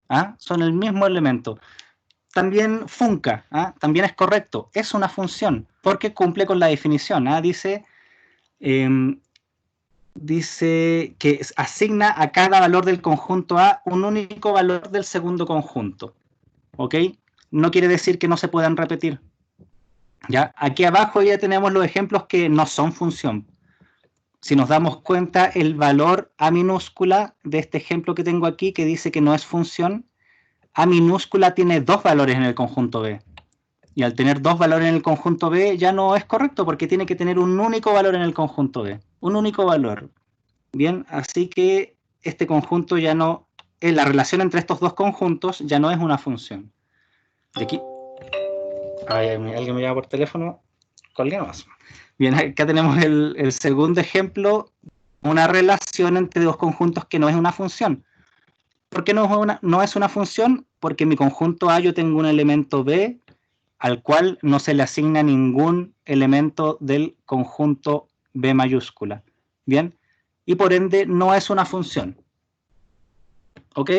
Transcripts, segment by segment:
¿ah? Son el mismo elemento. También funca, ¿ah? También es correcto, es una función, porque cumple con la definición, ¿ah? Dice que asigna a cada valor del conjunto A un único valor del segundo conjunto, ¿ok? No quiere decir que no se puedan repetir. ¿Ya? Aquí abajo ya tenemos los ejemplos que no son función. Si nos damos cuenta, el valor A minúscula de este ejemplo que tengo aquí, que dice que no es función, A minúscula tiene dos valores en el conjunto B. Y al tener dos valores en el conjunto B ya no es correcto porque tiene que tener un único valor en el conjunto B. Un único valor. Bien, así que este conjunto ya no... La relación entre estos dos conjuntos ya no es una función. De aquí... Ay, alguien me llama por teléfono. Colguemos. Bien, acá tenemos el segundo ejemplo, una relación entre dos conjuntos que no es una función. ¿Por qué no es una función? Porque en mi conjunto A yo tengo un elemento B al cual no se le asigna ningún elemento del conjunto B mayúscula. Bien, y por ende no es una función. ¿Ok?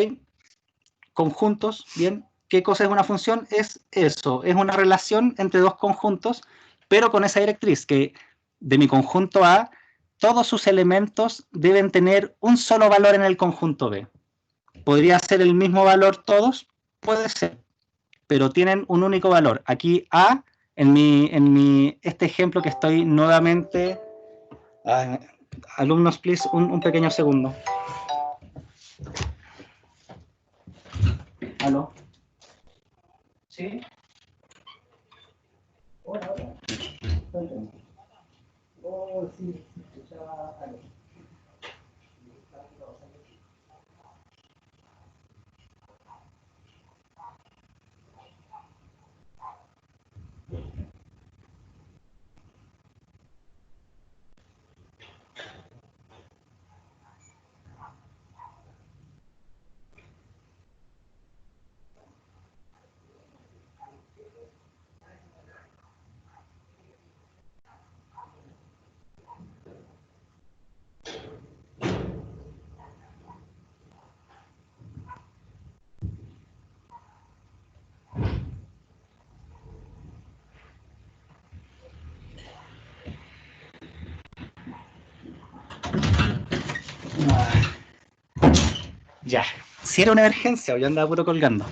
Conjuntos, bien. ¿Qué cosa es una función? Es eso, es una relación entre dos conjuntos, pero con esa directriz que de mi conjunto A, todos sus elementos deben tener un solo valor en el conjunto B. ¿Podría ser el mismo valor todos? Puede ser, pero tienen un único valor. Aquí A, este ejemplo que estoy nuevamente... alumnos, please, un pequeño segundo. ¿Aló? ¿Sí? Hola, hola. Oh, sí, escuchaba algo. Ya, si era una emergencia o yo andaba puro colgando.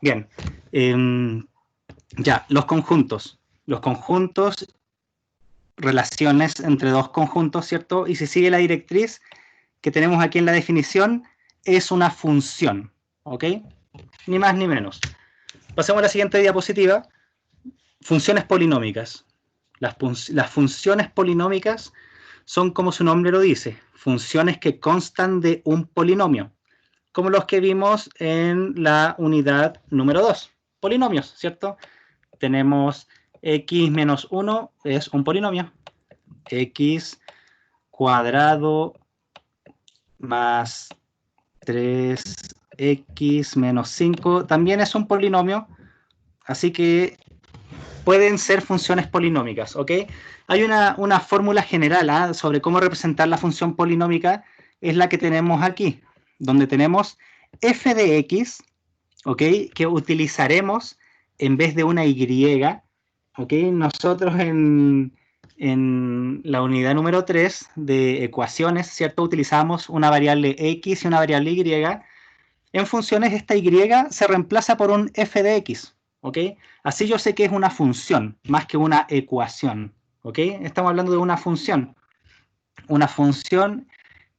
Bien, ya, los conjuntos. Los conjuntos, relaciones entre dos conjuntos, ¿cierto? Y si sigue la directriz que tenemos aquí en la definición, es una función, ¿ok? Ni más ni menos. Pasemos a la siguiente diapositiva. Funciones polinómicas. Las funciones polinómicas son, como su nombre lo dice, funciones que constan de un polinomio, como los que vimos en la unidad número 2. Polinomios, ¿cierto? Tenemos x menos 1 es un polinomio. X cuadrado más 3x menos 5 también es un polinomio. Así que pueden ser funciones polinómicas, ¿ok? Hay una fórmula general sobre cómo representar la función polinómica, es la que tenemos aquí, donde tenemos f de x, ¿ok? Que utilizaremos en vez de una y, ¿ok? Nosotros en la unidad número 3 de ecuaciones, ¿cierto? Utilizamos una variable x y una variable y. En funciones esta y se reemplaza por un f de x, ¿ok? Así yo sé que es una función, más que una ecuación, ¿ok? Estamos hablando de una función. Una función,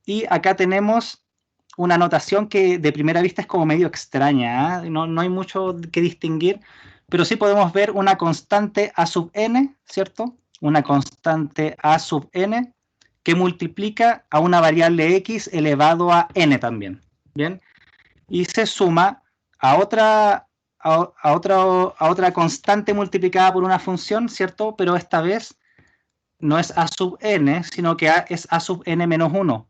y acá tenemos una notación que de primera vista es como medio extraña, ¿eh? No hay mucho que distinguir, pero sí podemos ver una constante a sub n, ¿cierto? Una constante a sub n que multiplica a una variable x elevado a n también, ¿bien? Y se suma a otra constante multiplicada por una función, ¿cierto? Pero esta vez no es a sub n, sino que es a sub n menos 1,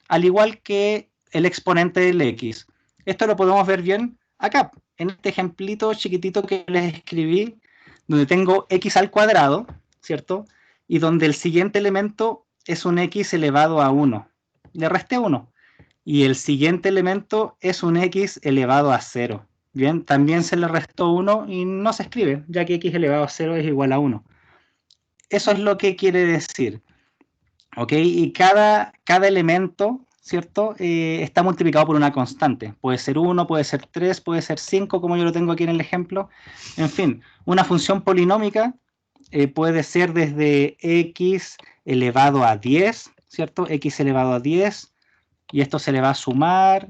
al igual que el exponente del x. Esto lo podemos ver bien acá, en este ejemplito chiquitito que les escribí, donde tengo x al cuadrado, ¿cierto? Y donde el siguiente elemento es un x elevado a 1. Le resté 1. Y el siguiente elemento es un x elevado a 0. Bien, también se le restó 1 y no se escribe, ya que x elevado a 0 es igual a 1. Eso es lo que quiere decir. ¿Ok? Y cada elemento, ¿cierto? Está multiplicado por una constante. Puede ser 1, puede ser 3, puede ser 5, como yo lo tengo aquí en el ejemplo. En fin, una función polinómica puede ser desde x elevado a 10, ¿cierto? X elevado a 10, y esto se le va a sumar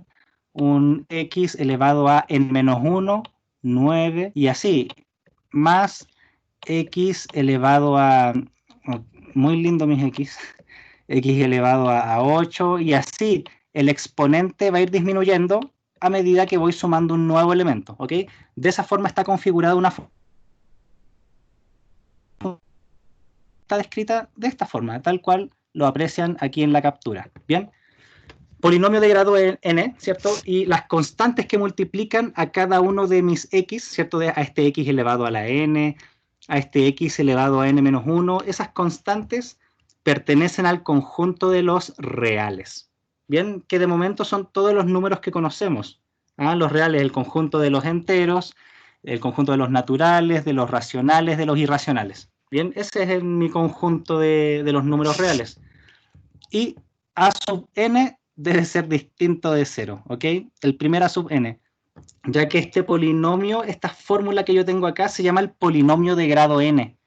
un x elevado a n-1, 9, y así, más x elevado a... Muy lindo mis x. X elevado a 8, y así el exponente va a ir disminuyendo a medida que voy sumando un nuevo elemento, ¿ok? De esa forma está configurada una función. Está descrita de esta forma, tal cual lo aprecian aquí en la captura, ¿bien? Polinomio de grado n, ¿cierto? Y las constantes que multiplican a cada uno de mis x, ¿cierto? A este x elevado a la n, a este x elevado a n-1, esas constantes pertenecen al conjunto de los reales. Bien, que de momento son todos los números que conocemos. Los reales, el conjunto de los enteros, el conjunto de los naturales, de los racionales, de los irracionales. Bien, ese es mi conjunto de los números reales. Y a sub n debe ser distinto de 0, ¿ok? El primer a sub n, ya que este polinomio, esta fórmula que yo tengo acá, se llama el polinomio de grado n.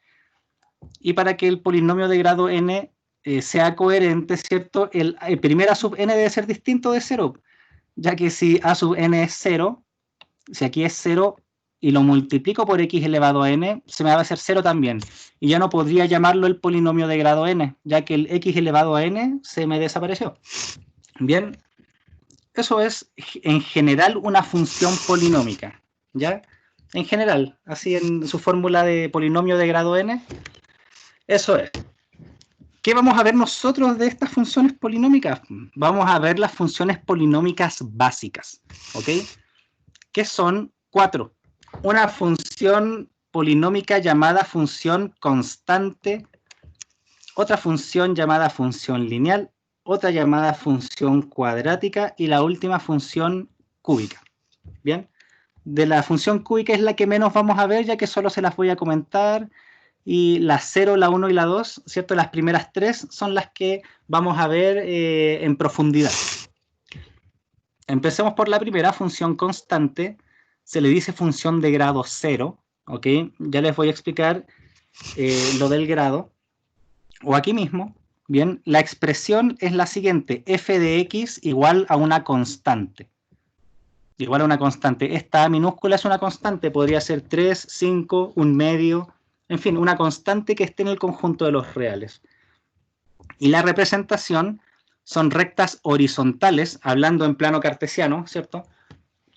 Y para que el polinomio de grado n sea coherente, ¿cierto? El primer a sub n debe ser distinto de 0, ya que si a sub n es 0, si aquí es 0 y lo multiplico por x elevado a n, se me va a hacer 0 también. Y ya no podría llamarlo el polinomio de grado n, ya que el x elevado a n se me desapareció. Bien, eso es en general una función polinómica, ¿ya? En general, así en su fórmula de polinomio de grado n, eso es. ¿Qué vamos a ver nosotros de estas funciones polinómicas? Vamos a ver las funciones polinómicas básicas, ¿ok? Que son 4. Una función polinómica llamada función constante, otra función llamada función lineal, otra llamada función cuadrática y la última función cúbica. Bien, de la función cúbica es la que menos vamos a ver, ya que solo se las voy a comentar, y la 0, la 1 y la 2, ¿cierto? Las primeras 3 son las que vamos a ver en profundidad. Empecemos por la primera, función constante. Se le dice función de grado 0, ¿ok? Ya les voy a explicar lo del grado. O aquí mismo, bien, la expresión es la siguiente: f de x igual a una constante. Igual a una constante. Esta A minúscula es una constante, podría ser 3, 5, un medio, en fin, una constante que esté en el conjunto de los reales. Y la representación son rectas horizontales, hablando en plano cartesiano, ¿cierto?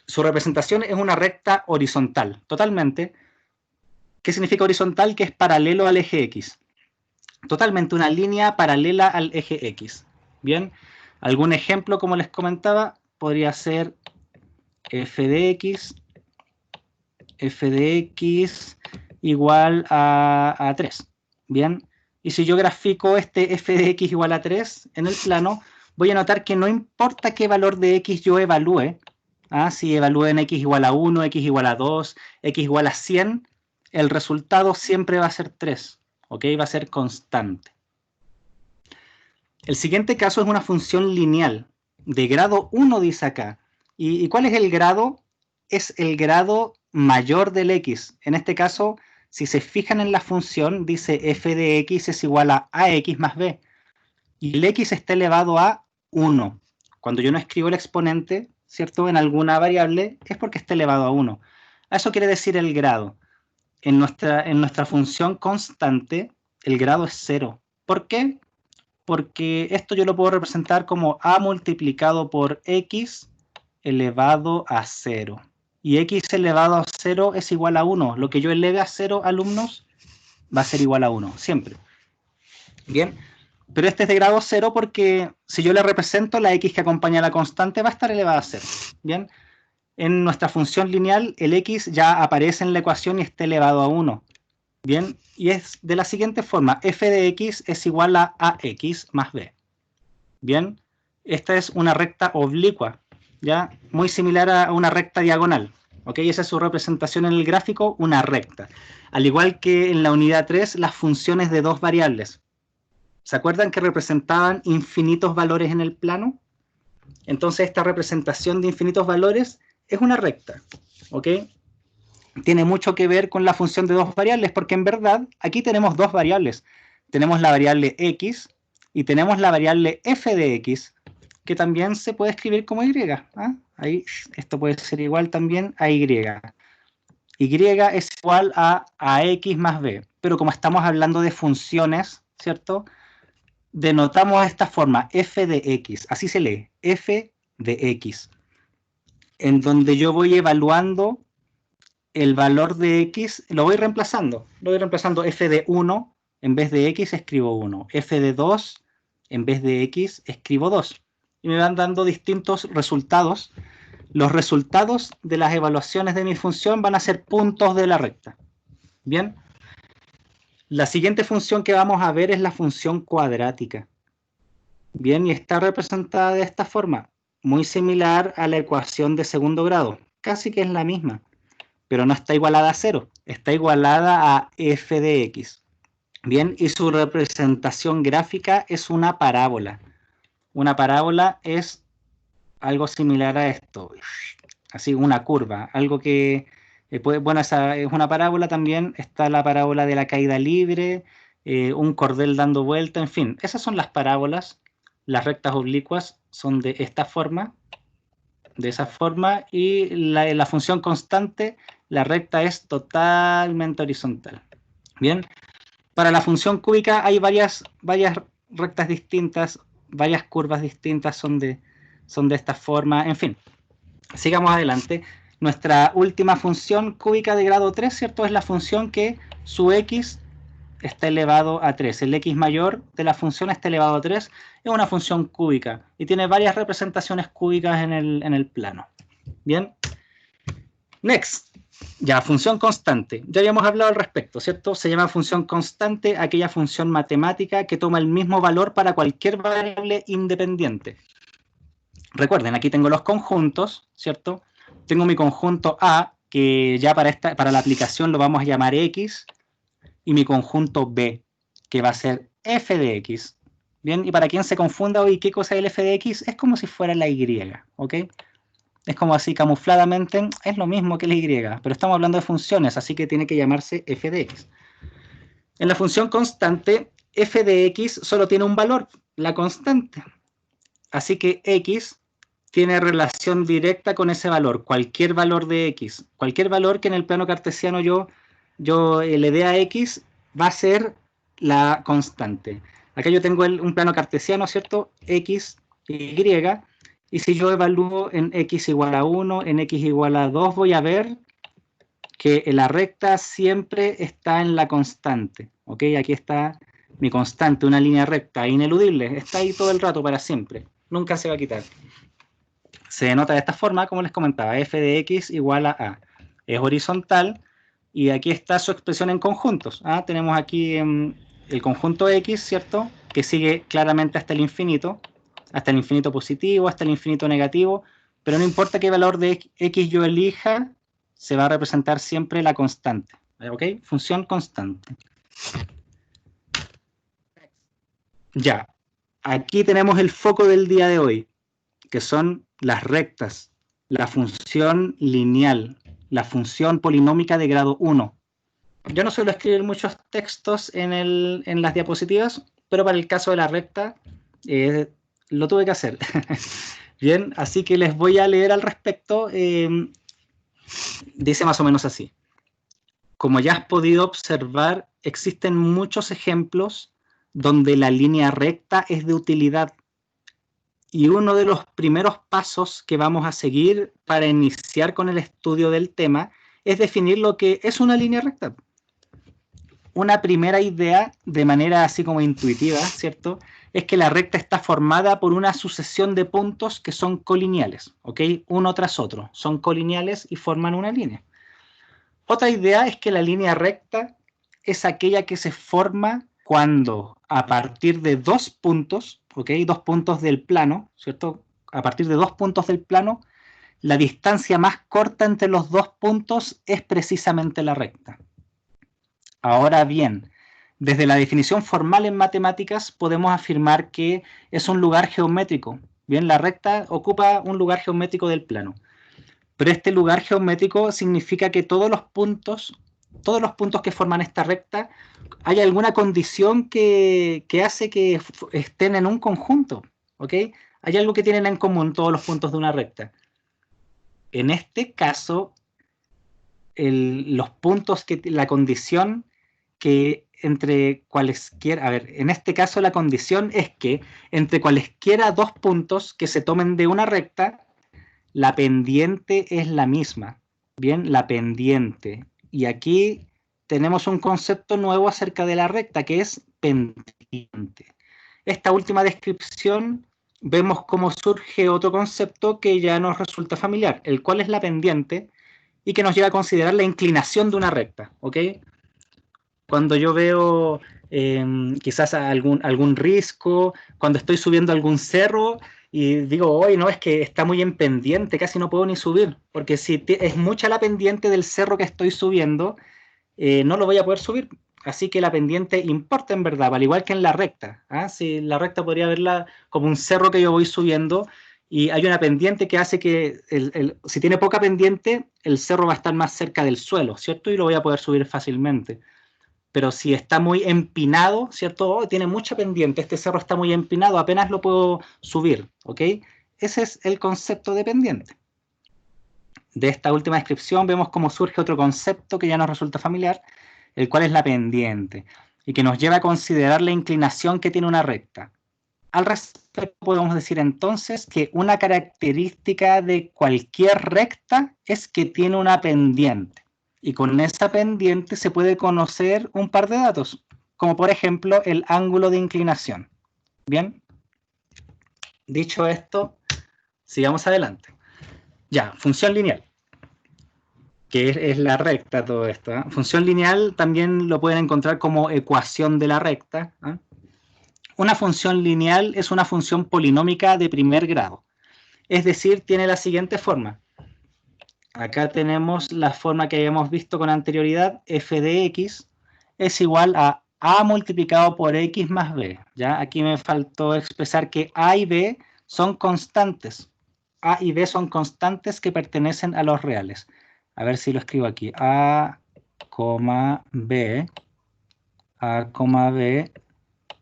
Su representación es una recta horizontal, totalmente. ¿Qué significa horizontal? Que es paralelo al eje X. Totalmente una línea paralela al eje X. Bien, algún ejemplo, como les comentaba, podría ser f de x igual a 3. Bien, y si yo grafico este f de x igual a 3 en el plano, voy a notar que no importa qué valor de x yo evalúe, si evalúo en x igual a 1, x igual a 2, x igual a 100, el resultado siempre va a ser 3, ¿ok? Va a ser constante. El siguiente caso es una función lineal, de grado 1 dice acá. ¿Y cuál es el grado? Es el grado mayor del x. En este caso, si se fijan en la función, dice f de x es igual a ax más b. Y el x está elevado a 1. Cuando yo no escribo el exponente, ¿cierto? En alguna variable, es porque está elevado a 1. Eso quiere decir el grado. En nuestra función constante, el grado es 0. ¿Por qué? Porque esto yo lo puedo representar como a multiplicado por x elevado a 0. Y x elevado a 0 es igual a 1. Lo que yo eleve a 0, alumnos, va a ser igual a 1, siempre. Bien, pero este es de grado 0 porque si yo le represento, la x que acompaña a la constante va a estar elevada a 0. Bien, en nuestra función lineal, el x ya aparece en la ecuación y está elevado a 1. Bien, y es de la siguiente forma: f de x es igual a ax más b. Bien, esta es una recta oblicua, ¿ya? Muy similar a una recta diagonal. ¿Ok? Esa es su representación en el gráfico, una recta. Al igual que en la unidad 3, las funciones de dos variables. ¿Se acuerdan que representaban infinitos valores en el plano? Entonces esta representación de infinitos valores es una recta. ¿Ok? Tiene mucho que ver con la función de dos variables, porque en verdad aquí tenemos dos variables. Tenemos la variable x y tenemos la variable f de x, que también se puede escribir como y. ¿Ah? Ahí, esto puede ser igual también a y. Y es igual a x más b, pero como estamos hablando de funciones, ¿cierto? Denotamos esta forma, f de x, así se lee, f de x, en donde yo voy evaluando el valor de x, lo voy reemplazando f de 1, en vez de x escribo 1, f de 2, en vez de x escribo 2, y me van dando distintos resultados. Los resultados de las evaluaciones de mi función van a ser puntos de la recta. Bien, la siguiente función que vamos a ver es la función cuadrática. Bien, y está representada de esta forma, muy similar a la ecuación de segundo grado, casi que es la misma, pero no está igualada a 0, está igualada a f de x. Bien, y su representación gráfica es una parábola. Una parábola es algo similar a esto, así una curva, algo que, bueno, esa es una parábola también, está la parábola de la caída libre, un cordel dando vuelta, en fin, esas son las parábolas. Las rectas oblicuas son de esta forma, de esa forma, y la función constante, la recta es totalmente horizontal. Bien, para la función cúbica hay varias rectas distintas, varias curvas distintas, son de esta forma, en fin. Sigamos adelante. Nuestra última función cúbica de grado 3, ¿cierto? Es la función que su x está elevado a 3. El x mayor de la función está elevado a 3. Es una función cúbica y tiene varias representaciones cúbicas en el plano. Bien. Next. Ya, función constante. Ya habíamos hablado al respecto, ¿cierto? Se llama función constante aquella función matemática que toma el mismo valor para cualquier variable independiente. Recuerden, aquí tengo los conjuntos, ¿cierto? Tengo mi conjunto A, que ya para la aplicación lo vamos a llamar X, y mi conjunto B, que va a ser f de x. Bien, y para quien se confunda hoy qué cosa es el f de x, es como si fuera la y, ¿ok? Es como así camufladamente, es lo mismo que la y, pero estamos hablando de funciones, así que tiene que llamarse f de x. En la función constante, f de x solo tiene un valor, la constante. Así que x tiene relación directa con ese valor, cualquier valor de x. Cualquier valor que en el plano cartesiano yo le dé a x va a ser la constante. Acá yo tengo un plano cartesiano, ¿cierto? X, y, y si yo evalúo en x igual a 1, en x igual a 2, voy a ver que la recta siempre está en la constante. ¿Ok? Aquí está mi constante, una línea recta, ineludible. Está ahí todo el rato, para siempre. Nunca se va a quitar. Se denota de esta forma, como les comentaba, f de x igual a a. Es horizontal y aquí está su expresión en conjuntos. ¿Ah? Tenemos aquí el conjunto x, ¿cierto? Que sigue claramente hasta el infinito positivo, hasta el infinito negativo, pero no importa qué valor de x yo elija, se va a representar siempre la constante. ¿Ok? Función constante. Ya, aquí tenemos el foco del día de hoy, que son las rectas, la función lineal, la función polinómica de grado 1. Yo no suelo escribir muchos textos en las diapositivas, pero para el caso de la recta lo tuve que hacer. Bien, así que les voy a leer al respecto. Dice más o menos así. Como ya has podido observar, existen muchos ejemplos donde la línea recta es de utilidad. Y uno de los primeros pasos que vamos a seguir para iniciar con el estudio del tema es definir lo que es una línea recta. Una primera idea, de manera así como intuitiva, ¿cierto?, es que la recta está formada por una sucesión de puntos que son colineales, ¿ok? Uno tras otro, son colineales y forman una línea. Otra idea es que la línea recta es aquella que se forma cuando a partir de dos puntos ¿ok? 2 puntos del plano, ¿cierto? A partir de 2 puntos del plano, la distancia más corta entre los 2 puntos es precisamente la recta. Ahora bien, desde la definición formal en matemáticas podemos afirmar que es un lugar geométrico. Bien, la recta ocupa un lugar geométrico del plano. Pero este lugar geométrico significa que todos los puntos que forman esta recta, hay alguna condición que hace que estén en un conjunto, ¿ok? Hay algo que tienen en común todos los puntos de una recta. En este caso, los puntos la condición que entre cualesquiera, a ver, en este caso la condición es que entre cualesquiera 2 puntos que se tomen de una recta, la pendiente es la misma. Bien, la pendiente. Y aquí tenemos un concepto nuevo acerca de la recta, que es pendiente. Esta última descripción vemos cómo surge otro concepto que ya nos resulta familiar, el cual es la pendiente y que nos lleva a considerar la inclinación de una recta, ¿ok? Cuando yo veo quizás algún risco, cuando estoy subiendo algún cerro y digo, hoy no, es que está muy en pendiente, casi no puedo ni subir, porque si es mucha la pendiente del cerro que estoy subiendo, no lo voy a poder subir. Así que la pendiente importa en verdad, al igual que en la recta. ¿Ah? Si la recta podría verla como un cerro que yo voy subiendo y hay una pendiente que hace que, si tiene poca pendiente, el cerro va a estar más cerca del suelo, ¿cierto? Y lo voy a poder subir fácilmente. Pero si está muy empinado, ¿cierto? Oh, tiene mucha pendiente, este cerro está muy empinado, apenas lo puedo subir, ¿ok? Ese es el concepto de pendiente. De esta última descripción vemos cómo surge otro concepto que ya nos resulta familiar, el cual es la pendiente, y que nos lleva a considerar la inclinación que tiene una recta. Al respecto podemos decir entonces que una característica de cualquier recta es que tiene una pendiente. Y con esa pendiente se puede conocer un par de datos, como por ejemplo el ángulo de inclinación. Bien, dicho esto, sigamos adelante. Ya, función lineal, que es la recta todo esto. ¿Eh? Función lineal también lo pueden encontrar como ecuación de la recta. ¿Eh? Una función lineal es una función polinómica de primer grado. Es decir, tiene la siguiente forma. Acá tenemos la forma que habíamos visto con anterioridad, f de x es igual a multiplicado por x más b. ¿Ya? Aquí me faltó expresar que a y b son constantes. A y b son constantes que pertenecen a los reales. A ver si lo escribo aquí. A, b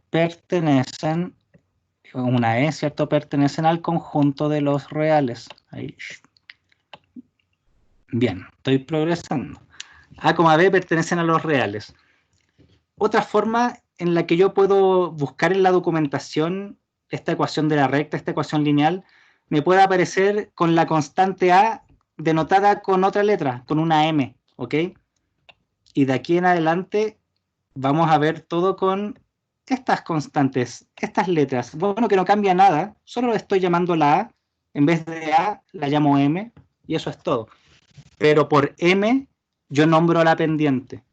pertenecen, una e, ¿cierto? Pertenecen al conjunto de los reales. Ahí. Bien, estoy progresando. A, b pertenecen a los reales. Otra forma en la que yo puedo buscar en la documentación esta ecuación de la recta, esta ecuación lineal, me puede aparecer con la constante a denotada con otra letra, con una m, ¿ok? Y de aquí en adelante vamos a ver todo con estas constantes, estas letras. Bueno, que no cambia nada, solo estoy llamando la a, en vez de a la llamo m, y eso es todo. Pero por m yo nombro la pendiente,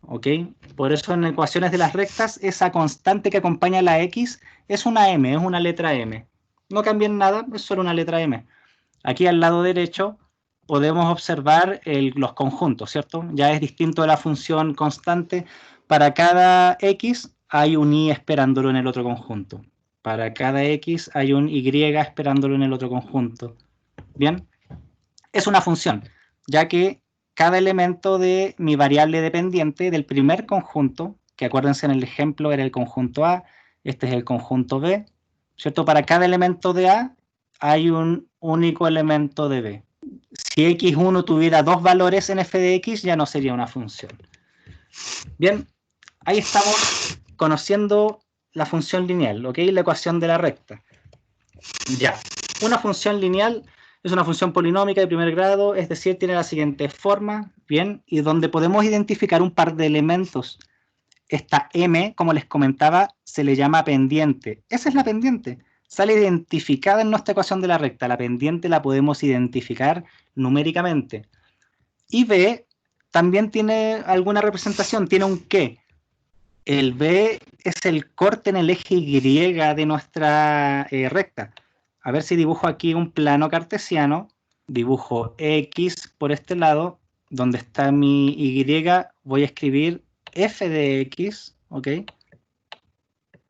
¿ok? Por eso en ecuaciones de las rectas, esa constante que acompaña a la x es una m, es una letra m. No cambia en nada, es solo una letra m. Aquí al lado derecho podemos observar los conjuntos, ¿cierto? Ya es distinto de la función constante. Para cada x hay un y esperándolo en el otro conjunto. Para cada x hay un y esperándolo en el otro conjunto. ¿Bien? Es una función, ya que cada elemento de mi variable dependiente del primer conjunto, que acuérdense en el ejemplo era el conjunto A, este es el conjunto B, ¿cierto? Para cada elemento de A hay un único elemento de B. Si x1 tuviera 2 valores en f de x, ya no sería una función. Bien, ahí estamos conociendo la función lineal, ¿ok? La ecuación de la recta. Ya, una función lineal es una función polinómica de primer grado, es decir, tiene la siguiente forma, bien, y donde podemos identificar un par de elementos. Esta m, como les comentaba, se le llama pendiente. Esa es la pendiente. Sale identificada en nuestra ecuación de la recta. La pendiente la podemos identificar numéricamente. Y b también tiene alguna representación, tiene un qué. El B es el corte en el eje Y de nuestra recta. A ver si dibujo aquí un plano cartesiano. Dibujo X por este lado, donde está mi Y, voy a escribir f de X, ¿ok?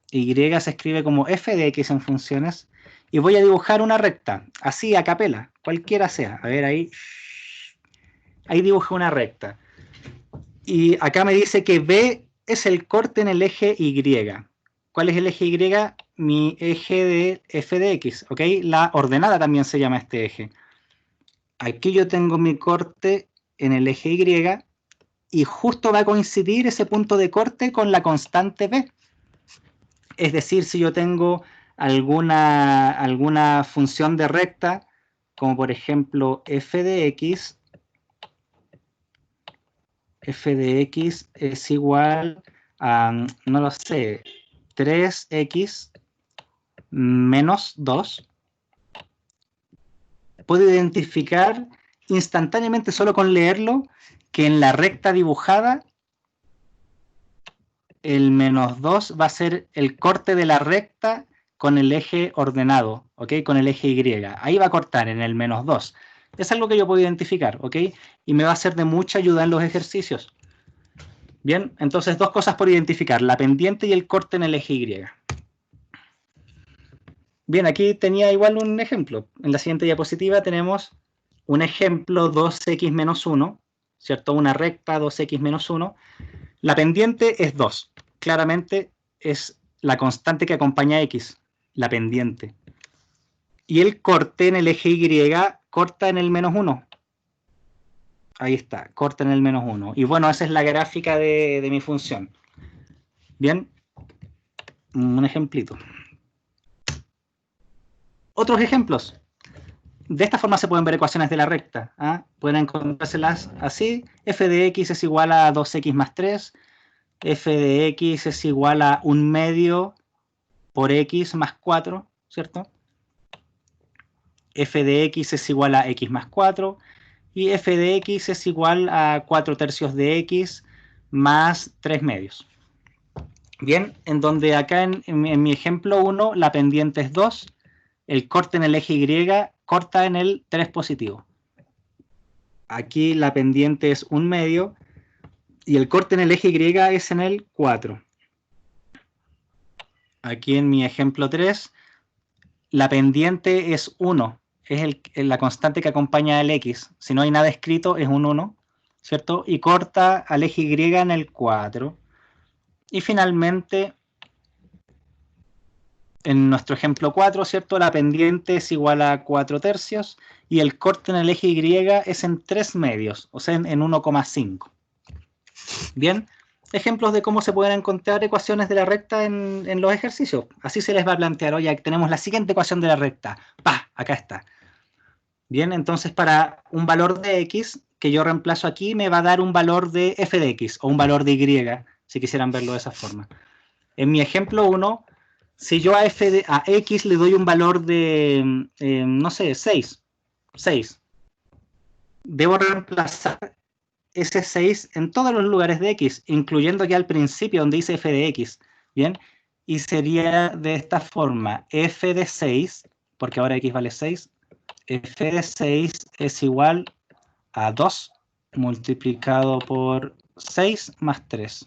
Y se escribe como f de X en funciones. Y voy a dibujar una recta, así a capela, cualquiera sea. A ver, ahí dibujé una recta. Y acá me dice que B es el corte en el eje Y. ¿Cuál es el eje Y? Mi eje de f de X, ¿ok? La ordenada también se llama este eje. Aquí yo tengo mi corte en el eje Y y justo va a coincidir ese punto de corte con la constante B. Es decir, si yo tengo alguna función de recta, como por ejemplo f de X es igual a, no lo sé, 3x menos 2, puedo identificar instantáneamente solo con leerlo que en la recta dibujada el menos 2 va a ser el corte de la recta con el eje ordenado, ¿ok? Con el eje Y. Ahí va a cortar en el menos 2. Es algo que yo puedo identificar, ¿ok? Y me va a ser de mucha ayuda en los ejercicios. Bien, entonces dos cosas por identificar, la pendiente y el corte en el eje Y. Bien, aquí tenía igual un ejemplo. En la siguiente diapositiva tenemos un ejemplo 2x menos 1, ¿cierto? Una recta 2x menos 1. La pendiente es 2. Claramente es la constante que acompaña a x, la pendiente. Y el corte en el eje Y corta en el menos 1. Ahí está, corta en el menos 1. Y bueno, esa es la gráfica de mi función. Bien, un ejemplito. Otros ejemplos. De esta forma se pueden ver ecuaciones de la recta. ¿Ah? Pueden encontrárselas así. F de x es igual a 2x más 3. F de x es igual a 1/2 por x más 4, ¿cierto? F de x es igual a x más 4. Y f de x es igual a 4/3 de x más 3/2. Bien, en donde acá en mi ejemplo 1 la pendiente es 2, el corte en el eje Y corta en el 3 positivo. Aquí la pendiente es 1/2 y el corte en el eje Y es en el 4. Aquí en mi ejemplo 3, la pendiente es 1, es la constante que acompaña al X. Si no hay nada escrito, es un 1, ¿cierto? Y corta al eje Y en el 4. Y finalmente, en nuestro ejemplo 4, ¿cierto? La pendiente es igual a 4/3 y el corte en el eje Y es en 3/2, o sea, en 1,5. Bien, ejemplos de cómo se pueden encontrar ecuaciones de la recta en los ejercicios. Así se les va a plantear. Oye, tenemos la siguiente ecuación de la recta. ¡Pah! Acá está. Bien, entonces para un valor de x que yo reemplazo aquí me va a dar un valor de f de x o un valor de y, si quisieran verlo de esa forma. En mi ejemplo 1, si yo a x le doy un valor de, no sé, 6, debo reemplazar ese 6 en todos los lugares de x, incluyendo aquí al principio donde dice f de x, ¿bien? Y sería de esta forma, f de 6, porque ahora x vale 6, f de 6 es igual a 2 multiplicado por 6 más 3.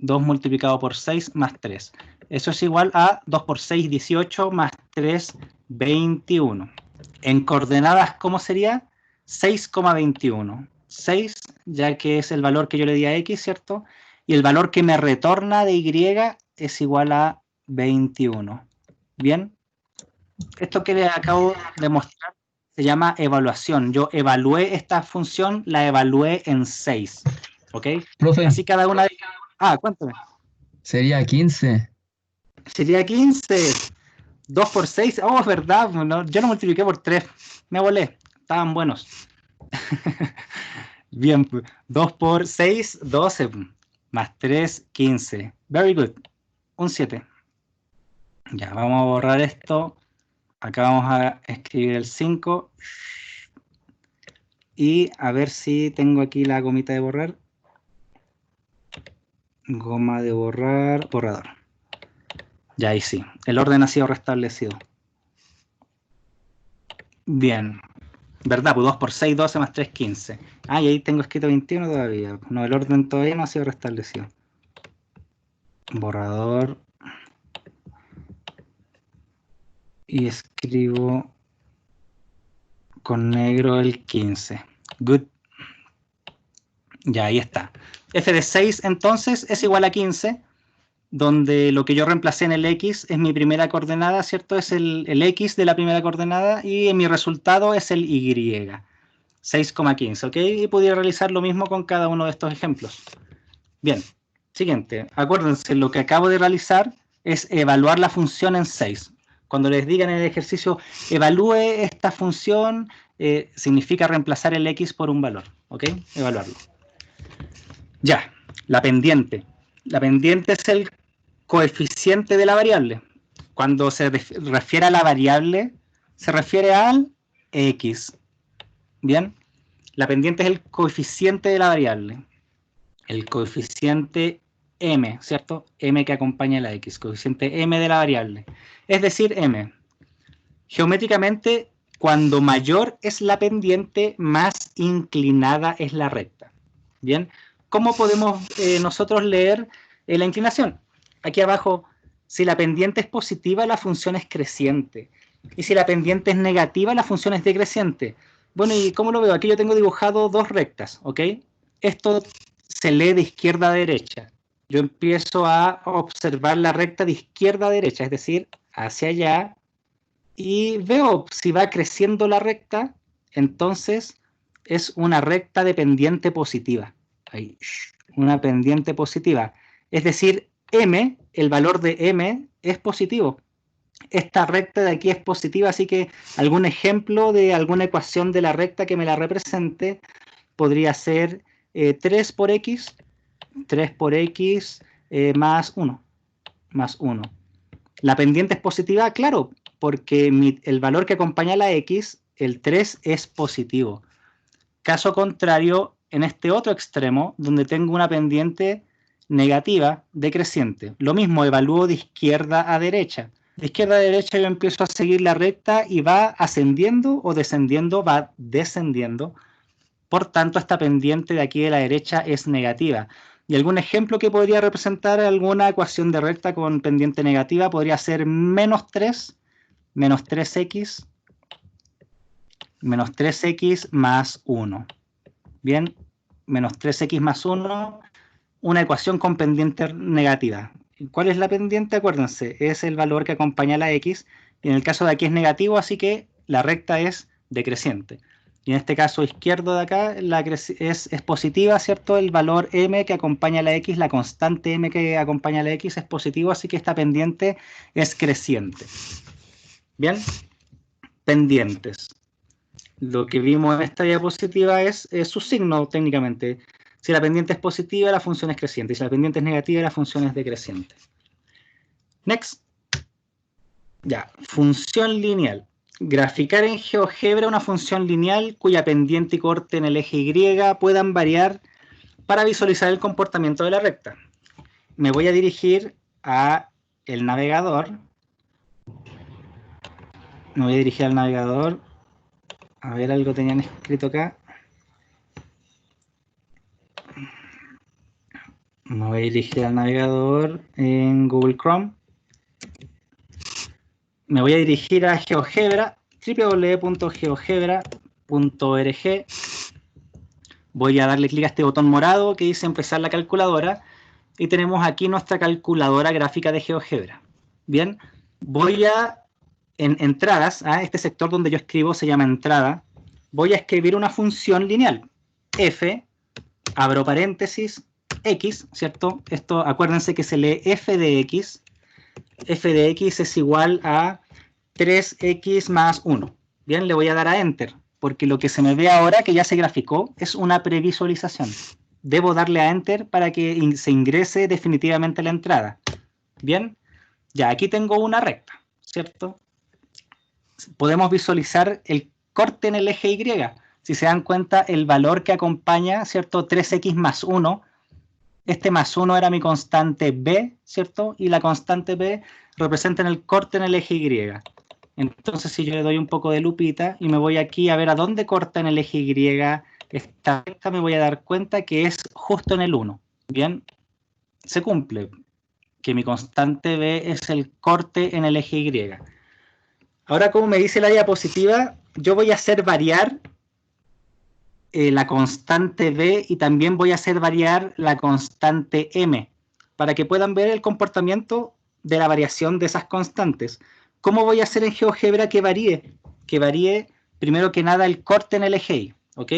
2 multiplicado por 6 más 3. Eso es igual a 2 por 6, 18, más 3, 21. En coordenadas, ¿cómo sería? 6,21. 6, ya que es el valor que yo le di a x, ¿cierto? Y el valor que me retorna de y es igual a 21. ¿Bien? Esto que les acabo de mostrar se llama evaluación. Yo evalué esta función, la evalué en 6. ¿Ok? Profe, Así cada una de... Ah, cuéntame. sería 15. Sería 15. 2 por 6. Oh, es verdad. No, yo lo multipliqué por 3. Me volé. Estaban buenos. Bien. 2 por 6, 12. Más 3, 15. Very good. Un 7. Ya, vamos a borrar esto. Acá vamos a escribir el 5. Y a ver si tengo aquí la gomita de borrar. Goma de borrar, borrador. Ya ahí sí, el orden ha sido restablecido. Bien, ¿verdad? Pues 2 por 6, 12 más 3, 15. Ah, y ahí tengo escrito 21 todavía. No, el orden todavía no ha sido restablecido. Borrador. Y escribo con negro el 15. Good. Ya, ahí está. F de 6 entonces es igual a 15, donde lo que yo reemplacé en el X es mi primera coordenada, ¿cierto? Es el X de la primera coordenada y mi resultado es el Y. 6,15, ¿ok? Y pudiera realizar lo mismo con cada uno de estos ejemplos. Bien, siguiente. Acuérdense, lo que acabo de realizar es evaluar la función en 6. Cuando les digan en el ejercicio, evalúe esta función, significa reemplazar el X por un valor, ¿ok? Evaluarlo. Ya, la pendiente. La pendiente es el coeficiente de la variable. Cuando se refiere a la variable, se refiere al X. Bien, la pendiente es el coeficiente de la variable. El coeficiente m, ¿cierto? M que acompaña a la X, coeficiente m de la variable. Es decir, m. Geométricamente, cuando mayor es la pendiente, más inclinada es la recta. Bien, ¿cómo podemos nosotros leer la inclinación? Aquí abajo, si la pendiente es positiva, la función es creciente. Y si la pendiente es negativa, la función es decreciente. Bueno, ¿y cómo lo veo? Aquí yo tengo dibujado dos rectas, ¿ok? Esto se lee de izquierda a derecha. Yo empiezo a observar la recta de izquierda a derecha, es decir, hacia allá, y veo si va creciendo la recta, entonces es una recta de pendiente positiva. Ahí, una pendiente positiva. Es decir, m, el valor de m es positivo. Esta recta de aquí es positiva, así que algún ejemplo de alguna ecuación de la recta que me la represente podría ser 3 por x, 3 por x más 1, más 1. La pendiente es positiva, claro, porque el valor que acompaña a la x, el 3, es positivo. Caso contrario, en este otro extremo, donde tengo una pendiente negativa decreciente. Lo mismo, evalúo de izquierda a derecha. De izquierda a derecha yo empiezo a seguir la recta y va ascendiendo o descendiendo, va descendiendo. Por tanto, esta pendiente de aquí de la derecha es negativa. Y algún ejemplo que podría representar alguna ecuación de recta con pendiente negativa podría ser menos 3 x menos 3x más 1. Bien, menos 3x más 1, una ecuación con pendiente negativa. ¿Cuál es la pendiente? Acuérdense, es el valor que acompaña a la x. Y en el caso de aquí es negativo, así que la recta es decreciente. Y en este caso izquierdo de acá es positiva, ¿cierto? El valor m que acompaña a la x, la constante m que acompaña a la x es positivo, así que esta pendiente es creciente. Bien, pendientes. Lo que vimos en esta diapositiva es su signo técnicamente. Si la pendiente es positiva, la función es creciente. Y si la pendiente es negativa, la función es decreciente. Next. Ya, función lineal. Graficar en GeoGebra una función lineal cuya pendiente y corte en el eje Y puedan variar para visualizar el comportamiento de la recta. Me voy a dirigir a el navegador. Me voy a dirigir al navegador. A ver, algo tenían escrito acá. Me voy a dirigir al navegador en Google Chrome. Me voy a dirigir a GeoGebra, www.geogebra.org. Voy a darle clic a este botón morado que dice empezar la calculadora y tenemos aquí nuestra calculadora gráfica de GeoGebra. Bien, voy a, en entradas, este sector donde yo escribo se llama entrada, voy a escribir una función lineal, f, abro paréntesis, x, ¿cierto? Esto, acuérdense que se lee f de x es igual a 3x más 1. Bien, le voy a dar a Enter, porque lo que se me ve ahora, que ya se graficó, es una previsualización. Debo darle a Enter para que se ingrese definitivamente la entrada. Bien, ya aquí tengo una recta, ¿cierto? Podemos visualizar el corte en el eje Y. Si se dan cuenta, el valor que acompaña, ¿cierto? 3x más 1 este más 1 era mi constante B, ¿cierto? Y la constante B representa el corte en el eje Y. Entonces, si yo le doy un poco de lupita y me voy aquí a ver a dónde corta en el eje Y esta recta, me voy a dar cuenta que es justo en el 1. Bien, se cumple, que mi constante B es el corte en el eje Y. Ahora, como me dice la diapositiva, yo voy a hacer variar la constante B y también voy a hacer variar la constante M para que puedan ver el comportamiento de la variación de esas constantes. ¿Cómo voy a hacer en GeoGebra que varíe? Que varíe, primero que nada, el corte en el eje Y, ¿ok?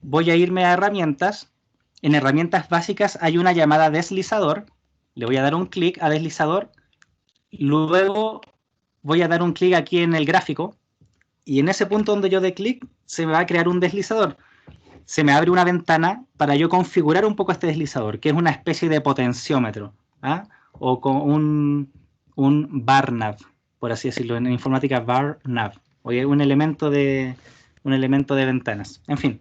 Voy a irme a herramientas. En herramientas básicas hay una llamada deslizador. Le voy a dar un clic a deslizador. Luego voy a dar un clic aquí en el gráfico. Y en ese punto donde yo dé clic, se me va a crear un deslizador. Se me abre una ventana para yo configurar un poco este deslizador, que es una especie de potenciómetro, ¿ah? O con un bar nav, por así decirlo, en informática bar nav, o un elemento de ventanas. En fin,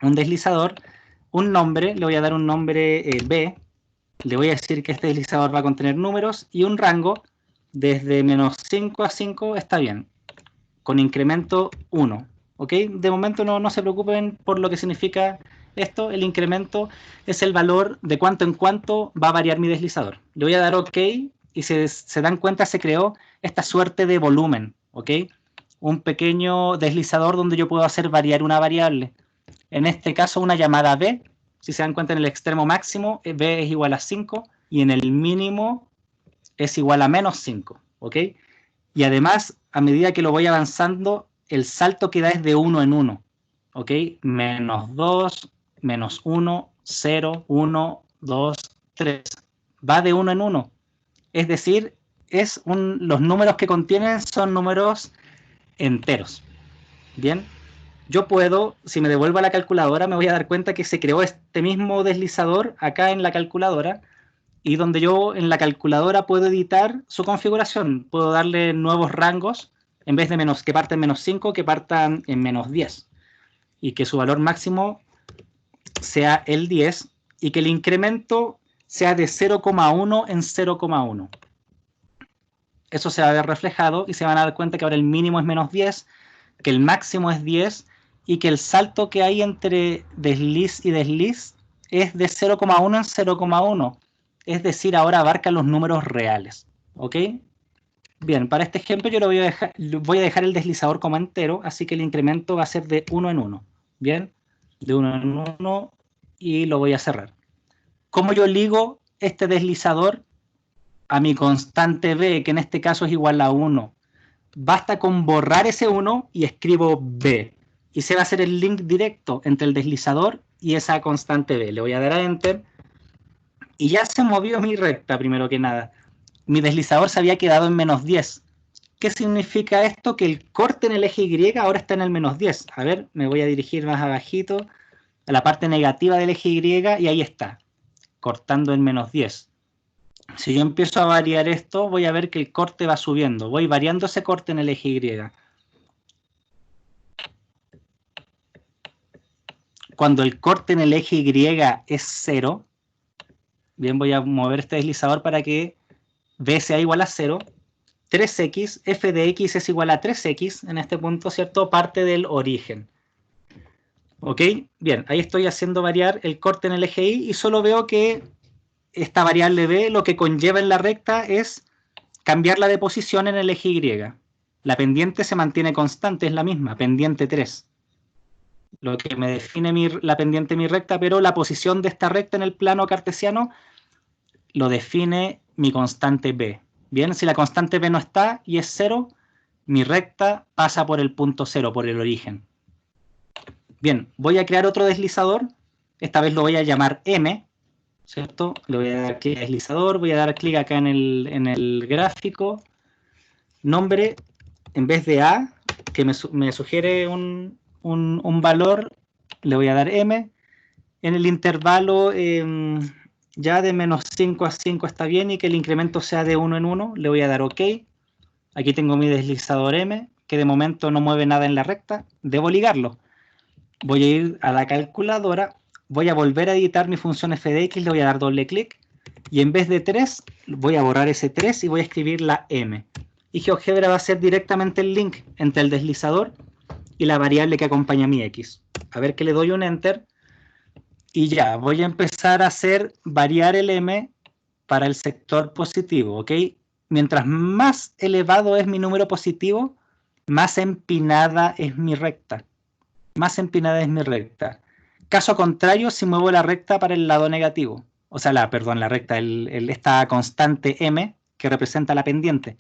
un deslizador, un nombre, le voy a dar un nombre B, le voy a decir que este deslizador va a contener números y un rango desde menos 5 a 5 está bien, con incremento 1. ¿Ok? De momento no se preocupen por lo que significa esto. El incremento es el valor de cuánto en cuánto va a variar mi deslizador. Le voy a dar OK y se dan cuenta se creó esta suerte de volumen. ¿Ok? Un pequeño deslizador donde yo puedo hacer variar una variable. En este caso una llamada B. Si se dan cuenta en el extremo máximo B es igual a 5 y en el mínimo es igual a menos 5. ¿Ok? Y además, a medida que lo voy avanzando, el salto que da es de 1 en 1. ¿Ok? Menos 2, menos 1, 0, 1, 2, 3. Va de 1 en 1. Es decir, los números que contienen son números enteros. Bien. Yo puedo, si me devuelvo a la calculadora, me voy a dar cuenta que se creó este mismo deslizador acá en la calculadora y donde yo en la calculadora puedo editar su configuración. Puedo darle nuevos rangos, en vez de que partan en menos 5, que partan en menos 10. Y que su valor máximo sea el 10 y que el incremento sea de 0,1 en 0,1. Eso se va a ver reflejado y se van a dar cuenta que ahora el mínimo es menos 10, que el máximo es 10 y que el salto que hay entre desliz y desliz es de 0,1 en 0,1. Es decir, ahora abarca los números reales. ¿Ok? Bien, para este ejemplo yo voy a dejar el deslizador como entero, así que el incremento va a ser de 1 en 1. Bien, de 1 en 1 y lo voy a cerrar. ¿Cómo yo ligo este deslizador a mi constante B, que en este caso es igual a 1? Basta con borrar ese 1 y escribo B. Y se va a hacer el link directo entre el deslizador y esa constante B. Le voy a dar a Enter. Y ya se movió mi recta, primero que nada. Mi deslizador se había quedado en menos 10. ¿Qué significa esto? Que el corte en el eje Y ahora está en el menos 10. A ver, me voy a dirigir más abajito a la parte negativa del eje Y y ahí está, cortando en menos 10. Si yo empiezo a variar esto, voy a ver que el corte va subiendo. Voy variando ese corte en el eje Y. Cuando el corte en el eje Y es 0, bien, voy a mover este deslizador para que B sea igual a 0. 3x, f de x es igual a 3x, en este punto, ¿cierto? Parte del origen. ¿Ok? Bien, ahí estoy haciendo variar el corte en el eje Y y solo veo que esta variable B lo que conlleva en la recta es cambiarla de posición en el eje Y. La pendiente se mantiene constante, es la misma, pendiente 3. Lo que me define la pendiente de mi recta, pero la posición de esta recta en el plano cartesiano lo define mi constante B. Bien, si la constante B no está y es 0, mi recta pasa por el punto 0, por el origen. Bien, voy a crear otro deslizador. Esta vez lo voy a llamar M, ¿cierto? Le voy a dar clic a deslizador, voy a dar clic acá en el gráfico. Nombre, en vez de A, que me sugiere un valor, le voy a dar M. En el intervalo ya de menos 5 a 5 está bien y que el incremento sea de 1 en 1, le voy a dar OK. Aquí tengo mi deslizador M, que de momento no mueve nada en la recta. Debo ligarlo. Voy a ir a la calculadora, voy a volver a editar mi función f de x, le voy a dar doble clic, y en vez de 3, voy a borrar ese 3 y voy a escribir la m. Y GeoGebra va a ser directamente el link entre el deslizador y la variable que acompaña a mi x. A ver que le doy un enter, y ya, voy a empezar a hacer variar el m para el sector positivo, ¿ok? Mientras más elevado es mi número positivo, más empinada es mi recta. Más empinada es mi recta. Caso contrario, si muevo la recta para el lado negativo, o sea, la recta, esta constante m que representa la pendiente.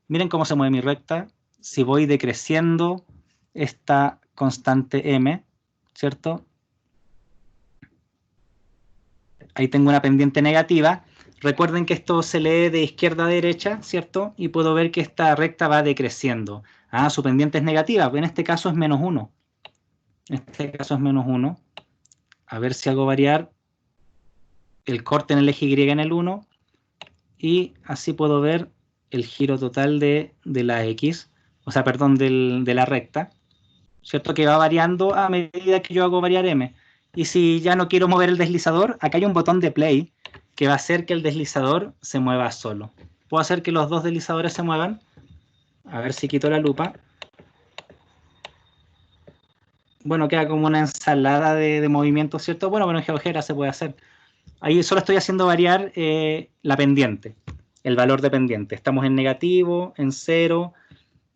Miren cómo se mueve mi recta. Si voy decreciendo esta constante m, ¿cierto? Ahí tengo una pendiente negativa. Recuerden que esto se lee de izquierda a derecha, ¿cierto? Y puedo ver que esta recta va decreciendo. Ah, su pendiente es negativa, pues en este caso es menos 1. En este caso es menos 1. A ver si hago variar el corte en el eje Y en el 1. Y así puedo ver el giro total de la X. O sea, perdón, de la recta. ¿Cierto? Que va variando a medida que yo hago variar M. Y si ya no quiero mover el deslizador, acá hay un botón de play que va a hacer que el deslizador se mueva solo. Puedo hacer que los dos deslizadores se muevan. A ver si quito la lupa. Bueno, queda como una ensalada de movimientos, ¿cierto? Bueno, en GeoGebra se puede hacer. Ahí solo estoy haciendo variar la pendiente, el valor de pendiente. Estamos en negativo, en 0,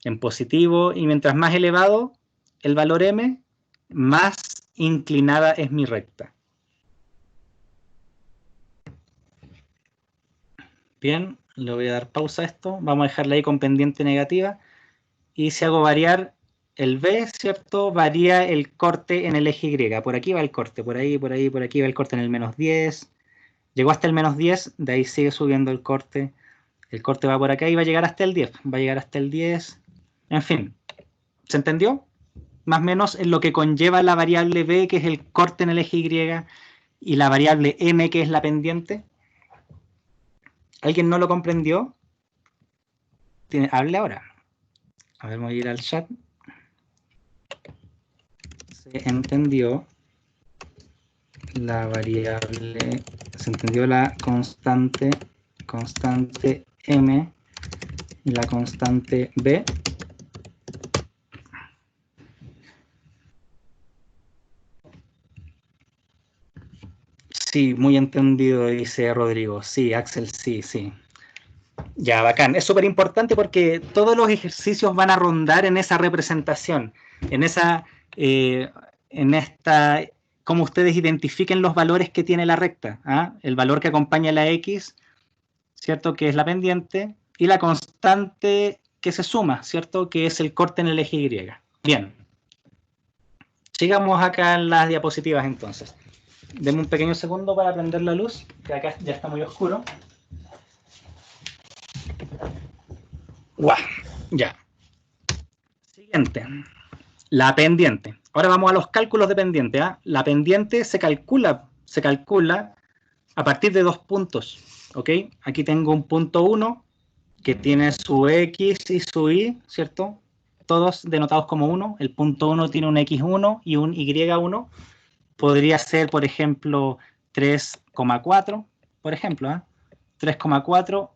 en positivo, y mientras más elevado el valor m, más inclinada es mi recta. Bien, le voy a dar pausa a esto. Vamos a dejarla ahí con pendiente negativa. Y si hago variar el B, ¿cierto? Varía el corte en el eje Y. Por aquí va el corte, por ahí, por ahí, por aquí va el corte en el menos 10. Llegó hasta el menos 10, de ahí sigue subiendo el corte. El corte va por acá y va a llegar hasta el 10. Va a llegar hasta el 10. En fin, ¿se entendió? Más o menos en lo que conlleva la variable B, que es el corte en el eje Y, y la variable M, que es la pendiente. ¿Alguien no lo comprendió? Hable ahora. A ver, voy a ir al chat. Se entendió la variable, se entendió la constante M y la constante B. Sí, muy entendido, dice Rodrigo. Sí, Axel, sí, sí. Ya, bacán. Es súper importante porque todos los ejercicios van a rondar en esa representación, en esta, cómo ustedes identifiquen los valores que tiene la recta. ¿Ah? El valor que acompaña a la X, ¿cierto? Que es la pendiente, y la constante que se suma, ¿cierto? Que es el corte en el eje Y. Bien. Sigamos acá en las diapositivas entonces. Denme un pequeño segundo para prender la luz, que acá ya está muy oscuro. ¡Guau! Ya. Siguiente. La pendiente. Ahora vamos a los cálculos de pendiente. ¿Ah? La pendiente se calcula a partir de 2 puntos. ¿Ok? Aquí tengo un punto 1 que tiene su X y su Y, ¿cierto? Todos denotados como 1. El punto 1 tiene un X1 y un Y1. Podría ser, por ejemplo, 3,4, por ejemplo, ¿eh? 3,4,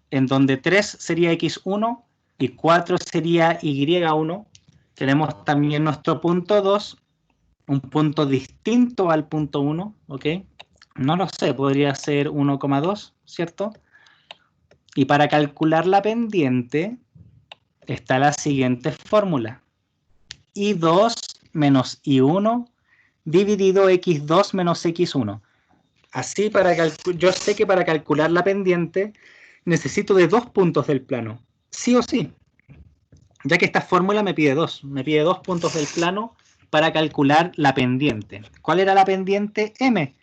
en donde 3 sería X1 y 4 sería Y1. Tenemos también nuestro punto 2, un punto distinto al punto 1, ¿ok? No lo sé, podría ser 1,2, ¿cierto? Y para calcular la pendiente está la siguiente fórmula. I2 menos I1 dividido X2 menos X1. Así, yo sé que para calcular la pendiente necesito de 2 puntos del plano, sí o sí, ya que esta fórmula me pide 2 puntos del plano para calcular la pendiente. ¿Cuál era la pendiente? M.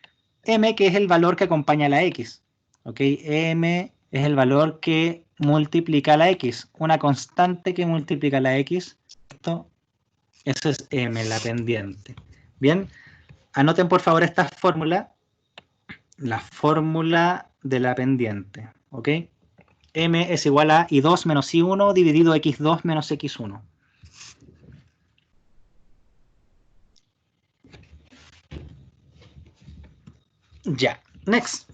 M, que es el valor que acompaña a la X. ¿Ok? M es el valor que multiplica la X, una constante que multiplica la X. ¿Cierto? Eso es M, la pendiente. Bien, anoten por favor esta fórmula, la fórmula de la pendiente. ¿Ok? M es igual a I2 menos I1 dividido X2 menos X1. Ya, next.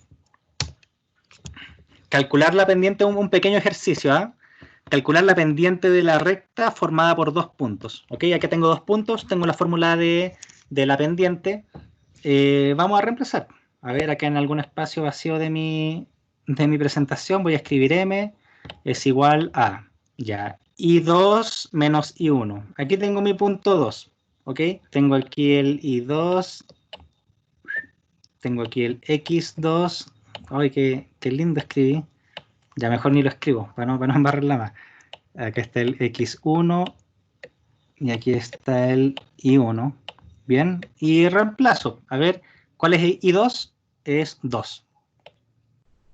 Calcular la pendiente, un pequeño ejercicio, ¿ah? Calcular la pendiente de la recta formada por 2 puntos. ¿Ok? Aquí tengo 2 puntos, tengo la fórmula de la pendiente. Vamos a reemplazar. A ver, acá en algún espacio vacío de mi presentación voy a escribir m es igual a, ya, I2 menos I1. Aquí tengo mi punto 2. ¿Ok? Tengo aquí el I2. Tengo aquí el X2. Ay, qué lindo escribí. Ya mejor ni lo escribo, para no embarrarla más. Acá está el X1 y aquí está el I1. Bien, y reemplazo. A ver, ¿cuál es I2? Es 2.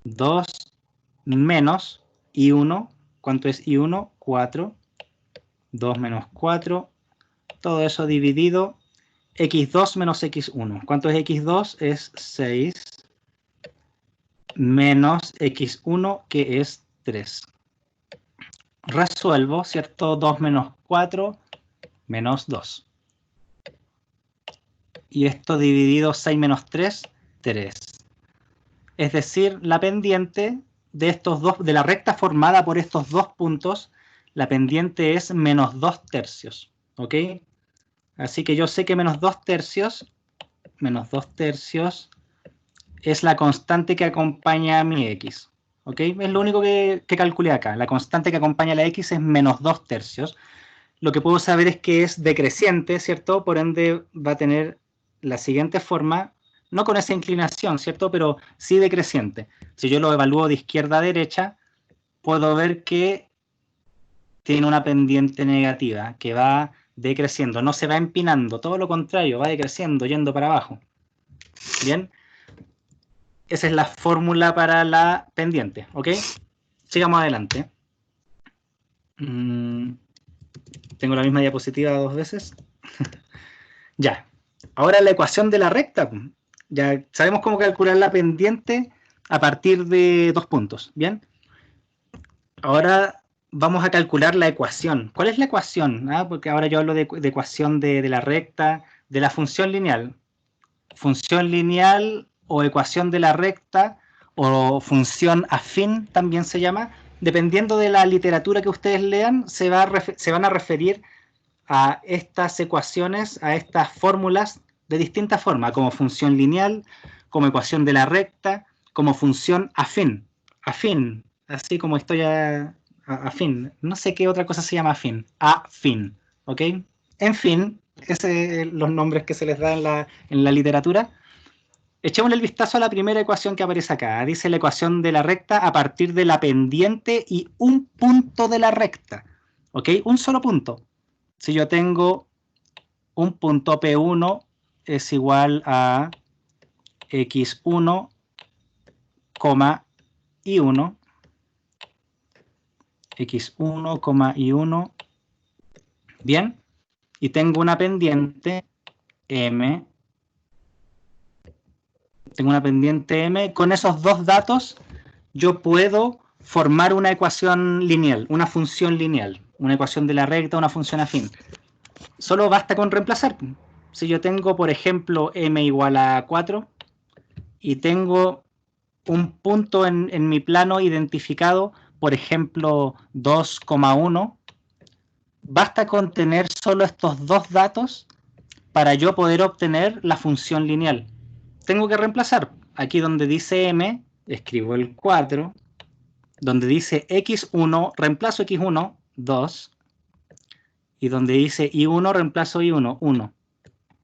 2 menos I1. ¿Cuánto es I1? 4. 2 menos 4. Todo eso dividido. X2 menos X1. ¿Cuánto es X2? Es 6. Menos X1, que es 3. Resuelvo, ¿cierto? 2 menos 4 menos 2. Y esto dividido 6 menos 3, 3. Es decir, la pendiente de estos dos, de la recta formada por estos dos puntos, la pendiente es menos 2 tercios. ¿Ok? Así que yo sé que menos 2 tercios es la constante que acompaña a mi x. ¿Ok? Es lo único que calculé acá. La constante que acompaña a la x es menos 2 tercios. Lo que puedo saber es que es decreciente, ¿cierto? Por ende va a tener la siguiente forma, no con esa inclinación, ¿cierto? Pero sí decreciente. Si yo lo evalúo de izquierda a derecha, puedo ver que tiene una pendiente negativa, que va decreciendo, no se va empinando, todo lo contrario, va decreciendo, yendo para abajo. Bien, esa es la fórmula para la pendiente, ¿ok? Sigamos adelante. Tengo la misma diapositiva 2 veces. Ya, ahora la ecuación de la recta. Ya sabemos cómo calcular la pendiente a partir de 2 puntos, ¿bien? Ahora vamos a calcular la ecuación. ¿Cuál es la ecuación? Porque ahora yo hablo de ecuación de la recta, de la función lineal. Función lineal o ecuación de la recta o función afín también se llama. Dependiendo de la literatura que ustedes lean, se van a referir a estas ecuaciones, a estas fórmulas de distintas formas, como función lineal, como ecuación de la recta, como función afín. Afín, así como estoy afín. No sé qué otra cosa se llama afín. Afín, ¿ok? En fin, los nombres que se les da en la literatura. Echémosle el vistazo a la primera ecuación que aparece acá. Dice la ecuación de la recta a partir de la pendiente y un punto de la recta. ¿Ok? Un solo punto. Si yo tengo un punto P1 es igual a X1, I1, X1, I1, bien, y tengo una pendiente M, con esos dos datos yo puedo formar una ecuación lineal, una función lineal, una ecuación de la recta, una función afín. Solo basta con reemplazar. Si yo tengo, por ejemplo, m igual a 4 y tengo un punto en mi plano identificado, por ejemplo, 2,1, basta con tener solo estos dos datos para yo poder obtener la función lineal. Tengo que reemplazar. Aquí donde dice m, escribo el 4. Donde dice x1, reemplazo x1, 2. Y donde dice i1, reemplazo i1, 1.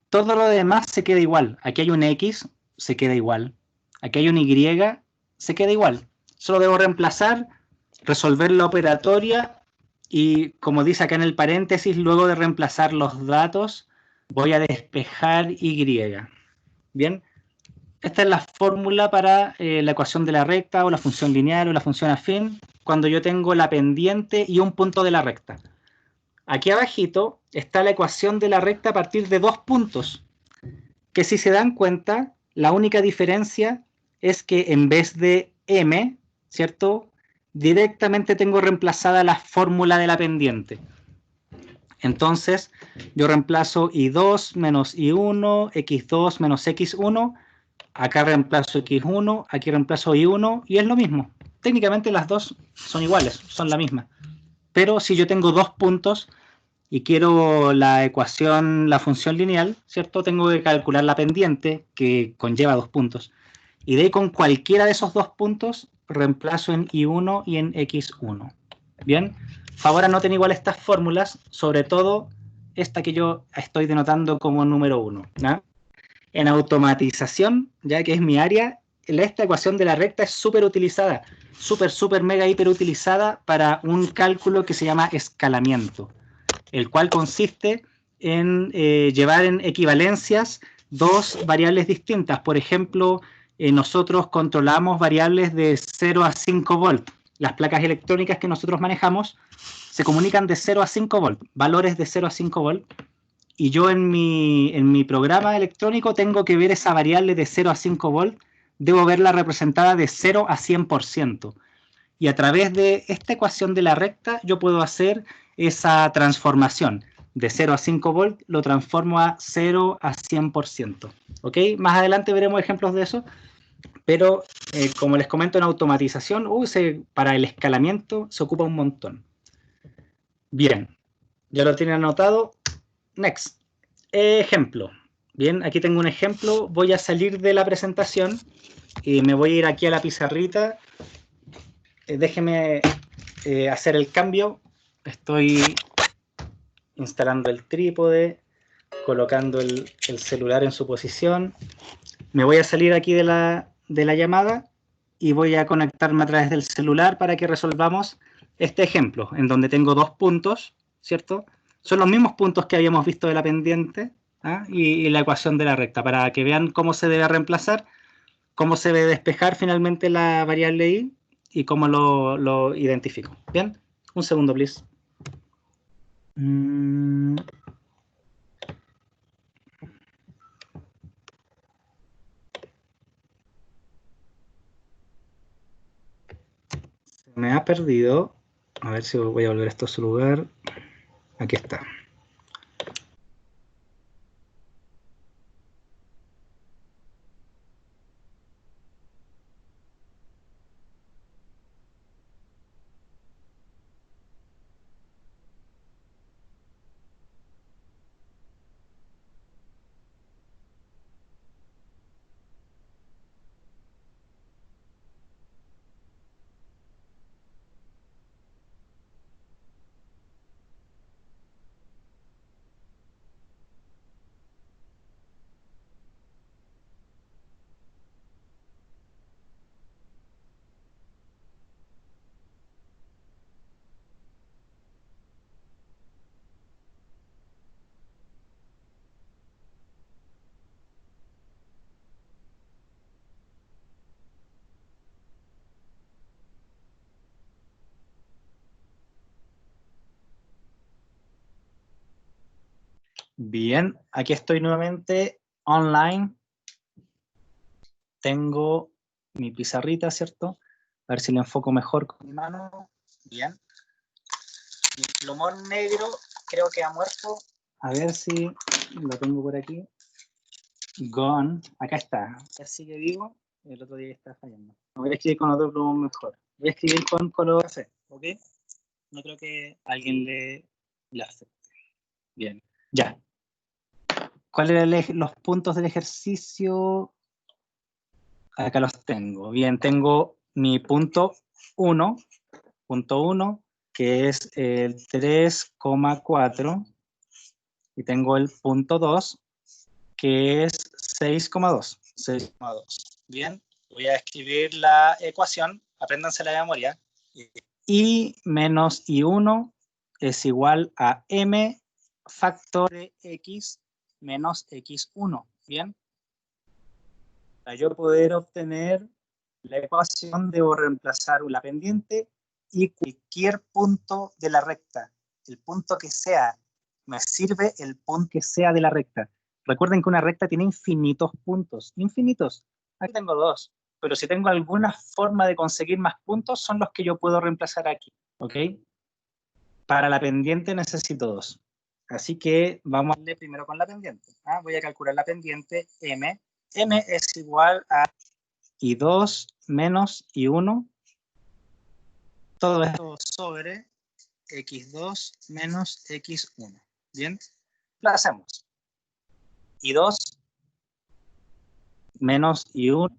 Todo lo demás se queda igual. Aquí hay un x, se queda igual. Aquí hay un y, se queda igual. Solo debo reemplazar, resolver la operatoria y, como dice acá en el paréntesis, luego de reemplazar los datos, voy a despejar y. Bien, esta es la fórmula para la ecuación de la recta o la función lineal o la función afín cuando yo tengo la pendiente y un punto de la recta. Aquí abajito está la ecuación de la recta a partir de 2 puntos, que si se dan cuenta, la única diferencia es que en vez de m, ¿cierto? Directamente tengo reemplazada la fórmula de la pendiente. Entonces, yo reemplazo i2 menos i1, x2 menos x1, Acá reemplazo x1, aquí reemplazo y1 y es lo mismo. Técnicamente las dos son iguales, son la misma. Pero si yo tengo dos puntos y quiero la ecuación, la función lineal, ¿cierto? Tengo que calcular la pendiente que conlleva dos puntos. Y de ahí con cualquiera de esos dos puntos reemplazo en y1 y en x1. Bien, favor anoten igual estas fórmulas, sobre todo esta que yo estoy denotando como número 1. ¿no? En automatización, ya que es mi área, esta ecuación de la recta es súper utilizada, súper, mega, hiper utilizada para un cálculo que se llama escalamiento, el cual consiste en llevar en equivalencias dos variables distintas. Por ejemplo, nosotros controlamos variables de 0 a 5 volt. Las placas electrónicas que nosotros manejamos se comunican de 0 a 5 volt, valores de 0 a 5 volt. Y yo en mi programa electrónico tengo que ver esa variable de 0 a 5 volt, debo verla representada de 0 a 100%. Y a través de esta ecuación de la recta yo puedo hacer esa transformación. De 0 a 5 volt lo transformo a 0 a 100%. ¿Ok? Más adelante veremos ejemplos de eso, pero como les comento en automatización, para el escalamiento se ocupa un montón. Bien, ya lo tienen anotado. Next. Ejemplo. Bien, aquí tengo un ejemplo. Voy a salir de la presentación y me voy a ir aquí a la pizarrita. Déjeme hacer el cambio. Estoy instalando el trípode, colocando el celular en su posición. Me voy a salir aquí de la llamada y voy a conectarme a través del celular para que resolvamos este ejemplo, en donde tengo dos puntos, ¿cierto? Son los mismos puntos que habíamos visto de la pendiente y la ecuación de la recta, para que vean cómo se debe reemplazar, cómo se debe despejar finalmente la variable y cómo lo identifico. ¿Bien? Un segundo, please. Se me ha perdido. A ver si voy a volver esto a su lugar. Aquí está. Bien, aquí estoy nuevamente online. Tengo mi pizarrita, ¿cierto? A ver si lo enfoco mejor con mi mano. Bien. Mi plumón negro creo que ha muerto. A ver si lo tengo por aquí. Gone. Acá está. Ya sigue vivo. El otro día está fallando. Voy a escribir con otro plumón mejor. Voy a escribir con color café, ¿ok? No creo que alguien le acepte. Bien. Ya. ¿Cuáles eran los puntos del ejercicio? Acá los tengo. Bien, tengo mi punto 1, que es el 3,4, y tengo el punto 2, que es 6,2. Bien, voy a escribir la ecuación, apréndanse la memoria. Y menos I1 es igual a M factor de X menos X1. Bien. Para yo poder obtener la ecuación, debo reemplazar la pendiente y cualquier punto de la recta. El punto que sea, me sirve el punto que sea de la recta. Recuerden que una recta tiene infinitos puntos, infinitos. Aquí tengo dos, pero si tengo alguna forma de conseguir más puntos, son los que yo puedo reemplazar aquí, ¿ok? Para la pendiente necesito dos. Así que vamos a ir primero con la pendiente. Voy a calcular la pendiente M m es igual a I2 menos I1, todo esto sobre X2 menos X1. Bien, lo hacemos. I2 menos I1,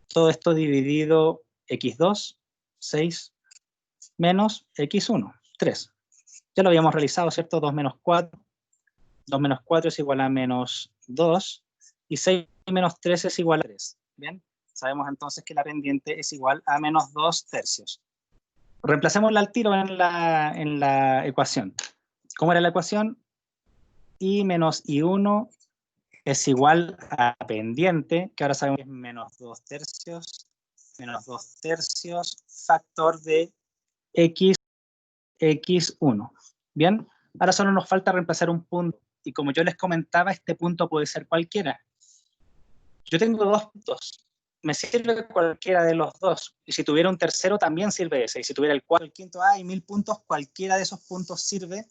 todo esto dividido X2, 6, menos X1, 3. Ya lo habíamos realizado, ¿cierto? 2 menos 4. 2 menos 4 es igual a menos 2. Y 6 menos 3 es igual a 3. Bien, sabemos entonces que la pendiente es igual a menos 2 tercios. Reemplacémosla al tiro en la ecuación. ¿Cómo era la ecuación? I menos I1 es igual a pendiente, que ahora sabemos que es menos 2 tercios, factor de X, X1. Bien, ahora solo nos falta reemplazar un punto. Y como yo les comentaba, este punto puede ser cualquiera. Yo tengo 2 puntos. Me sirve cualquiera de los dos. Y si tuviera un tercero, también sirve ese. Y si tuviera el cuarto, el quinto, y 1000 puntos, cualquiera de esos puntos sirve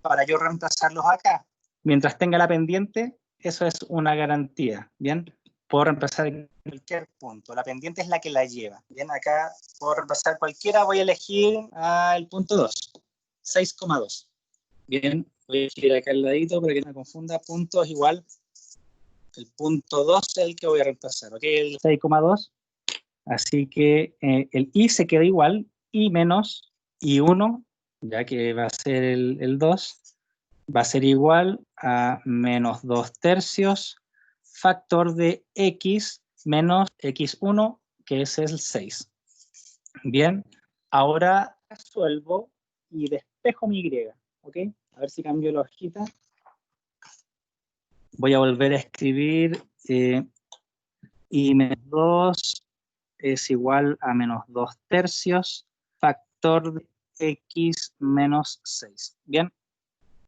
para yo reemplazarlos acá. Mientras tenga la pendiente, eso es una garantía. Bien, puedo reemplazar en cualquier punto. La pendiente es la que la lleva. Bien, acá puedo reemplazar cualquiera. Voy a elegir el punto 2, 6,2. Bien, voy a elegir acá al ladito para que no me confunda. Puntos igual. El punto 2 es el que voy a reemplazar, ¿ok? El 6,2. Así que el I se queda igual, I menos I1, ya que va a ser el 2, va a ser igual a menos 2 tercios, factor de X menos X1, que es el 6. Bien, ahora resuelvo y despejo mi Y, ¿ok? A ver si cambio la hojita. Voy a volver a escribir I menos 2 es igual a menos 2 tercios, factor de X menos 6. Bien,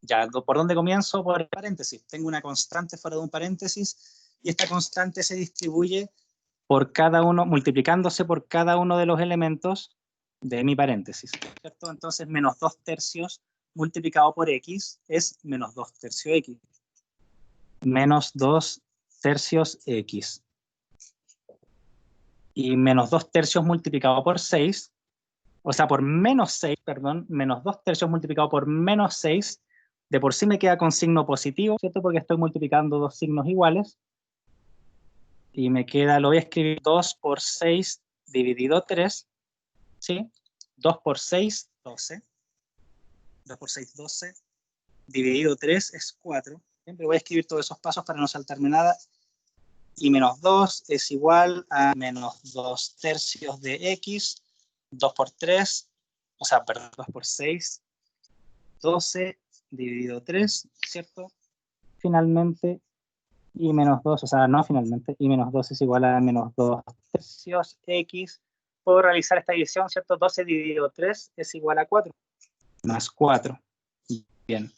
ya, ¿por dónde comienzo? Por el paréntesis. Tengo una constante fuera de un paréntesis y esta constante se distribuye por cada uno, multiplicándose por cada uno de los elementos de mi paréntesis, ¿cierto? Entonces, menos 2 tercios multiplicado por X es menos 2 tercios X. Menos 2 tercios X. Y menos 2 tercios multiplicado por 6, o sea, por menos 6, perdón, menos 2 tercios multiplicado por menos 6, de por sí me queda con signo positivo, ¿cierto? Porque estoy multiplicando dos signos iguales. Y me queda, lo voy a escribir 2 por 6 dividido 3, ¿sí? 2 por 6, 12. 2 por 6, 12. Dividido 3 es 4. Siempre voy a escribir todos esos pasos para no saltarme nada. Y menos 2 es igual a menos 2 tercios de X, 2 por 3, o sea, perdón, 2 por 6, 12 dividido 3, ¿cierto? Finalmente, y menos 2, o sea, no finalmente, y menos 2 es igual a menos 2 tercios X. Puedo realizar esta división, ¿cierto? 12 dividido 3 es igual a 4, más 4. Bien.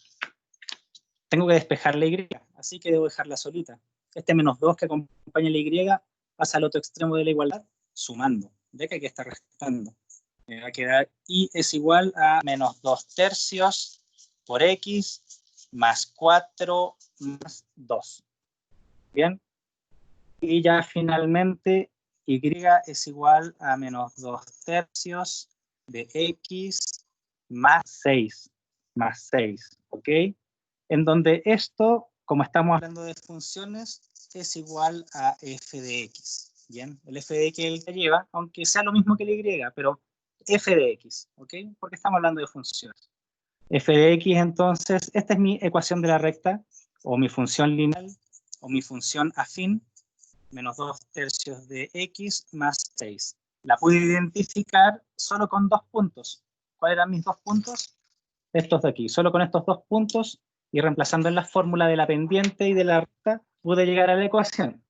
Tengo que despejar la Y, así que debo dejarla solita. Este menos 2 que acompaña la Y pasa al otro extremo de la igualdad, sumando. ¿Ve que aquí está restando? Me va a quedar Y es igual a menos 2 tercios por X más 4 más 2. Bien. Y ya finalmente Y es igual a menos 2 tercios de X más 6. Más 6. ¿Ok? En donde esto, como estamos hablando de funciones, es igual a f de x. Bien, el f de x es el que lleva, aunque sea lo mismo que la y, pero f de x, ¿ok? Porque estamos hablando de funciones. F de x, entonces, esta es mi ecuación de la recta, o mi función lineal, o mi función afín, menos 2 tercios de x más 6. La pude identificar solo con 2 puntos. ¿Cuáles eran mis 2 puntos? Estos de aquí. Solo con estos 2 puntos y reemplazando en la fórmula de la pendiente y de la recta, pude llegar a la ecuación.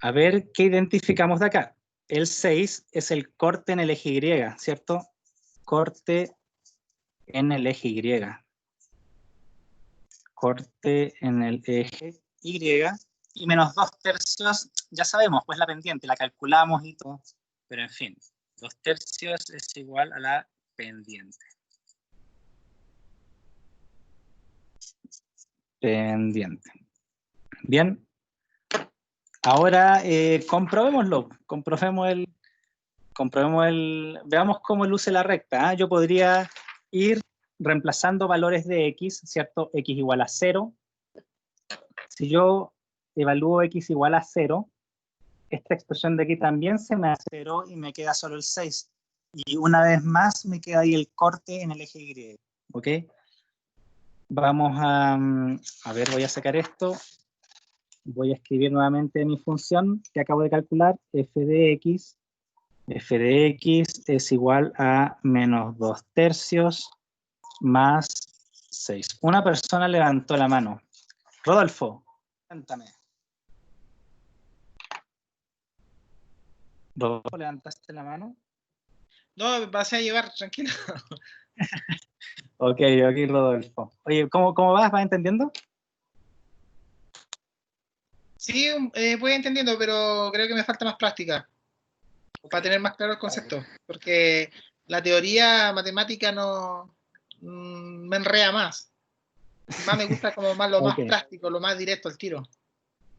A ver qué identificamos de acá. El 6 es el corte en el eje Y, ¿cierto? Corte en el eje Y. Corte en el eje Y. Y menos 2 tercios, ya sabemos, pues la pendiente, la calculamos y todo. Pero en fin, 2 tercios es igual a la pendiente. Pendiente. Bien, Ahora comprobémoslo, veamos cómo luce la recta. Yo podría ir reemplazando valores de x, ¿cierto? X igual a 0. Si yo evalúo x igual a 0, esta expresión de aquí también se me hace 0 y me queda solo el 6. Y una vez más me queda ahí el corte en el eje Y. ¿Ok? Vamos a ver, voy a sacar esto. Voy a escribir nuevamente mi función que acabo de calcular, f de x. F de x es igual a menos 2 tercios más 6. Una persona levantó la mano. Rodolfo, cuéntame. Rodolfo, ¿levantaste la mano? No, me pasé a llevar, tranquilo. Ok, Rodolfo. Oye, ¿cómo vas? ¿Vas entendiendo? Sí, voy entendiendo, pero creo que me falta más práctica para tener más claro el concepto, porque la teoría matemática no me enrea más. Más me gusta como más lo más práctico, lo más directo al tiro.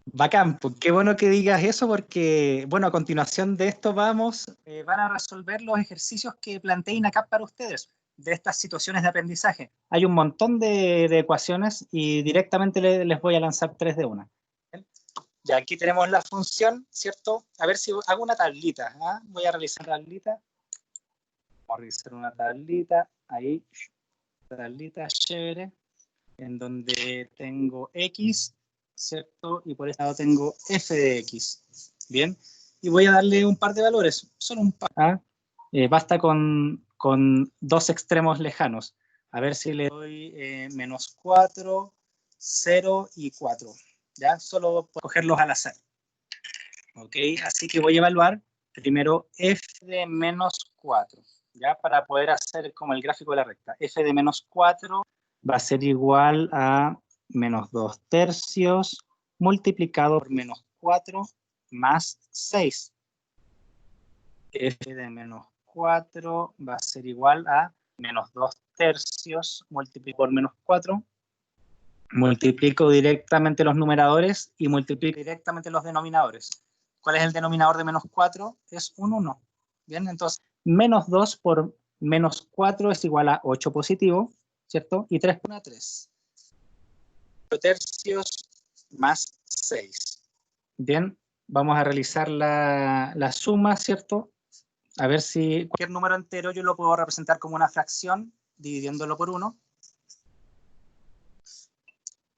Bacán, pues qué bueno que digas eso porque, bueno, a continuación de esto van a resolver los ejercicios que planteé acá para ustedes, de estas situaciones de aprendizaje. Hay un montón de ecuaciones y directamente les voy a lanzar 3 de una. Ya aquí tenemos la función, ¿cierto? A ver si hago una tablita. ¿Ah? Voy a realizar la tablita. Vamos a realizar una tablita, ahí, tablita chévere, en donde tengo x, ¿cierto? Y por este lado tengo f de x. Bien, y voy a darle un par de valores, solo un par. ¿Ah? Basta con dos extremos lejanos. A ver si le doy menos 4, 0 y 4. ¿Ya? Solo puedo cogerlos al azar. ¿Ok? Así que voy a evaluar primero f de menos 4. ¿Ya? Para poder hacer como el gráfico de la recta. F de menos 4 va a ser igual a menos 2 tercios multiplicado por menos 4 más 6. F de menos 4 va a ser igual a menos 2 tercios multiplicado por menos 4. Multiplico directamente los numeradores y multiplico directamente los denominadores. ¿Cuál es el denominador de menos 4? Es un 1. Bien, entonces menos 2 por menos 4 es igual a 8 positivo, ¿cierto? Y 3 por 1, 3. 8 tercios más 6. Bien, vamos a realizar la suma, ¿cierto? A ver si cualquier número entero yo lo puedo representar como una fracción dividiéndolo por 1.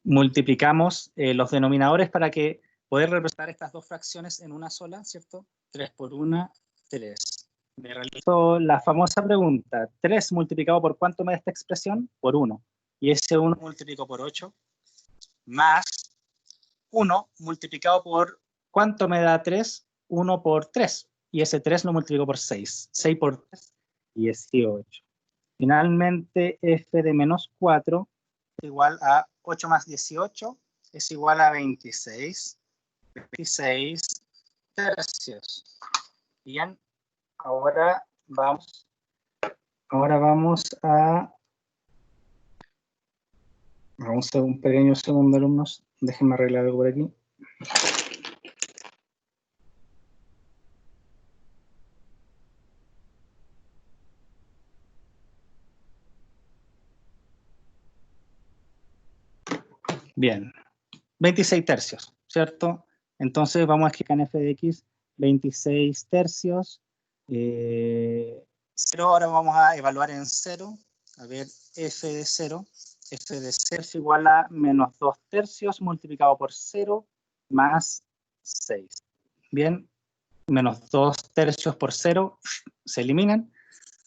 Multiplicamos los denominadores para que poder representar estas dos fracciones en una sola, ¿cierto? 3 por 1, 3. Me realizo la famosa pregunta, 3 multiplicado por ¿cuánto me da esta expresión? Por 1. Y ese 1 multiplicado por 8, más 1 multiplicado por ¿cuánto me da 3? 1 por 3. Y ese 3 lo multiplico por 6. 6 por 3, 18. Finalmente, f de menos 4 es igual a 8 más 18 es igual a 26. 26 tercios. Bien, ahora vamos a un pequeño segundo, alumnos. Déjenme arreglar algo por aquí. Bien, 26 tercios, ¿cierto? Entonces vamos a escribir en f de x 26 tercios. 0, ahora vamos a evaluar en 0. A ver, f de 0. F de 0 es igual a menos 2 tercios multiplicado por 0 más 6. Bien, menos 2 tercios por 0 se eliminan.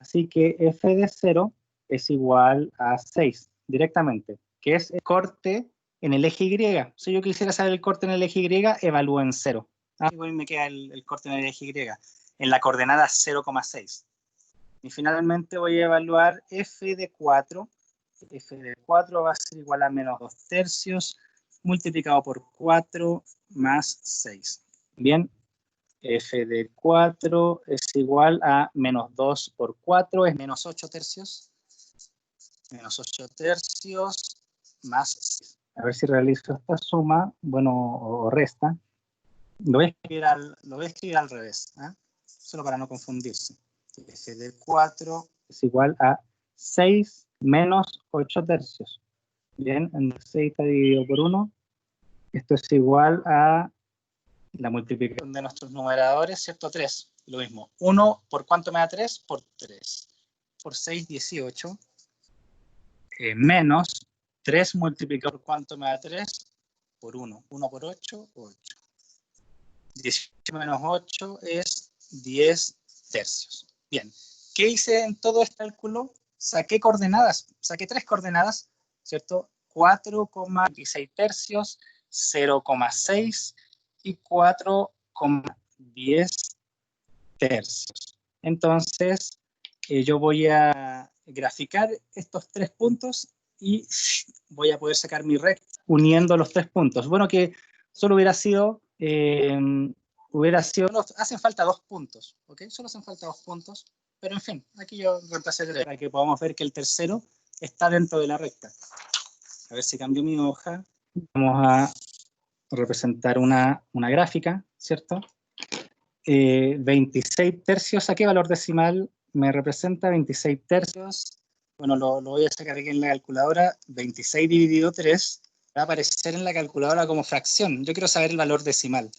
Así que f de 0 es igual a 6 directamente, que es el corte en el eje Y. Si yo quisiera saber el corte en el eje Y, evalúo en 0. Ah, igual me queda el corte en el eje Y, en la coordenada 0,6. Y finalmente voy a evaluar f de 4. F de 4 va a ser igual a menos 2 tercios multiplicado por 4 más 6. Bien, f de 4 es igual a menos 2 por 4, es menos 8 tercios. Menos 8 tercios más 6. A ver si realizo esta suma, bueno, o resta. Lo voy a escribir al revés, ¿eh? Solo para no confundirse. F de 4 es igual a 6 menos 8 tercios. Bien, en 6 está dividido por 1. Esto es igual a la multiplicación de nuestros numeradores, ¿cierto? 3. Lo mismo. 1 por cuánto me da 3? Por 3. Por 6, 18. Menos 3 multiplicado por cuánto me da 3? Por 1. 1 por 8, 8. 18 menos 8 es 10 tercios. Bien. ¿Qué hice en todo este cálculo? Saqué coordenadas. Saqué 3 coordenadas, ¿cierto? 4,16 tercios, 0,6 y 4,10 tercios. Entonces, yo voy a graficar estos 3 puntos y voy a poder sacar mi recta uniendo los 3 puntos. Bueno, que solo hubiera sido, no, hacen falta 2 puntos, ¿ok? Solo hacen falta 2 puntos, pero en fin, aquí yo reemplacé para que podamos ver que el tercero está dentro de la recta. A ver si cambio mi hoja. Vamos a representar una gráfica, ¿cierto? 26 tercios, ¿a qué valor decimal me representa? 26 tercios. Bueno, lo voy a sacar aquí en la calculadora. 26 dividido 3 va a aparecer en la calculadora como fracción. Yo quiero saber el valor decimal.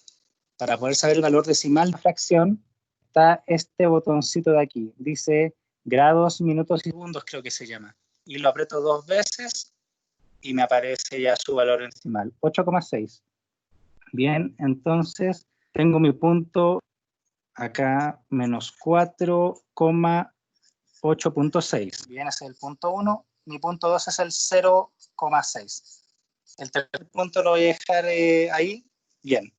Para poder saber el valor decimal de fracción, está este botoncito de aquí. Dice grados, minutos y segundos, creo que se llama. Y lo aprieto 2 veces y me aparece ya su valor decimal, 8,6. Bien, entonces tengo mi punto acá, menos 4,8.6. Bien, ese es el punto 1. Mi punto 2 es el 0,6. El tercer punto lo voy a dejar ahí. Bien.